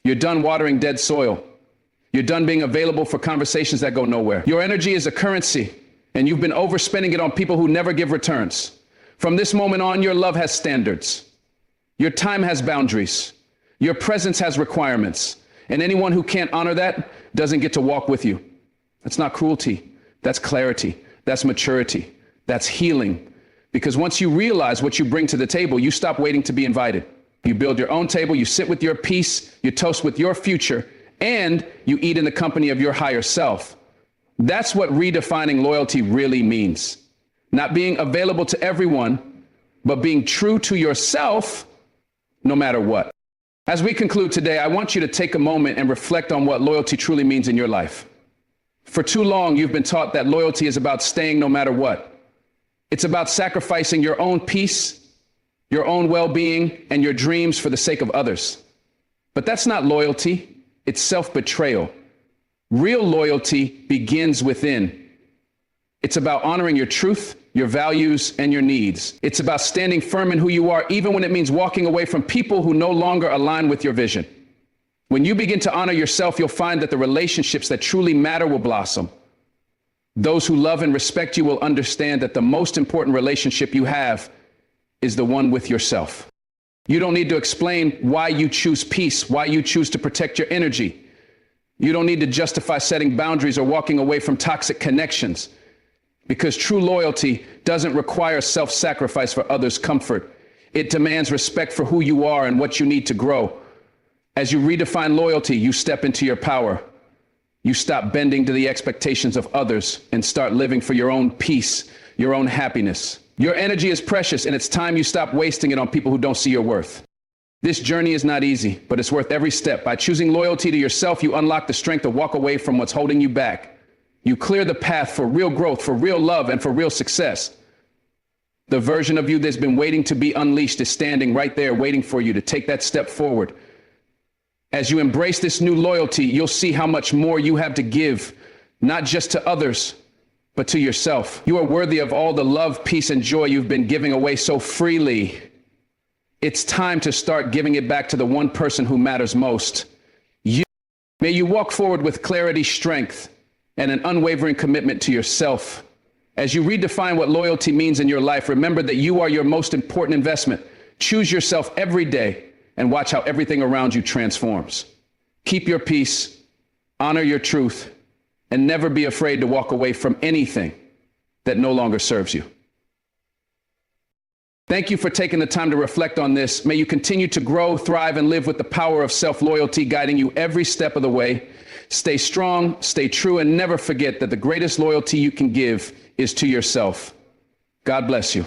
You're done watering dead soil. You're done being available for conversations that go nowhere. Your energy is a currency, and you've been overspending it on people who never give returns. From this moment on, your love has standards. Your time has boundaries. Your presence has requirements. And anyone who can't honor that doesn't get to walk with you. That's not cruelty. That's clarity. That's maturity. That's healing. Because once you realize what you bring to the table, you stop waiting to be invited. You build your own table, you sit with your peace, you toast with your future, and you eat in the company of your higher self. That's what redefining loyalty really means. Not being available to everyone, but being true to yourself no matter what. As we conclude today, I want you to take a moment and reflect on what loyalty truly means in your life. For too long, you've been taught that loyalty is about staying no matter what. It's about sacrificing your own peace, your own well-being, and your dreams for the sake of others. But that's not loyalty, it's self-betrayal. Real loyalty begins within. It's about honoring your truth, your values, and your needs. It's about standing firm in who you are, even when it means walking away from people who no longer align with your vision. When you begin to honor yourself, you'll find that the relationships that truly matter will blossom. Those who love and respect you will understand that the most important relationship you have is the one with yourself. You don't need to explain why you choose peace, why you choose to protect your energy. You don't need to justify setting boundaries or walking away from toxic connections. Because true loyalty doesn't require self-sacrifice for others' comfort. It demands respect for who you are and what you need to grow. As you redefine loyalty, you step into your power. You stop bending to the expectations of others and start living for your own peace, your own happiness. Your energy is precious, and it's time you stop wasting it on people who don't see your worth. This journey is not easy, but it's worth every step. By choosing loyalty to yourself, you unlock the strength to walk away from what's holding you back. You clear the path for real growth, for real love, and for real success. The version of you that's been waiting to be unleashed is standing right there waiting for you to take that step forward. As you embrace this new loyalty, you'll see how much more you have to give, not just to others, but to yourself. You are worthy of all the love, peace, and joy you've been giving away so freely. It's time to start giving it back to the one person who matters most. You. May you walk forward with clarity, strength, and an unwavering commitment to yourself. As you redefine what loyalty means in your life, remember that you are your most important investment. Choose yourself every day and watch how everything around you transforms. Keep your peace, honor your truth, and never be afraid to walk away from anything that no longer serves you. Thank you for taking the time to reflect on this. May you continue to grow, thrive, and live with the power of self-loyalty guiding you every step of the way. Stay strong, stay true, and never forget that the greatest loyalty you can give is to yourself. God bless you.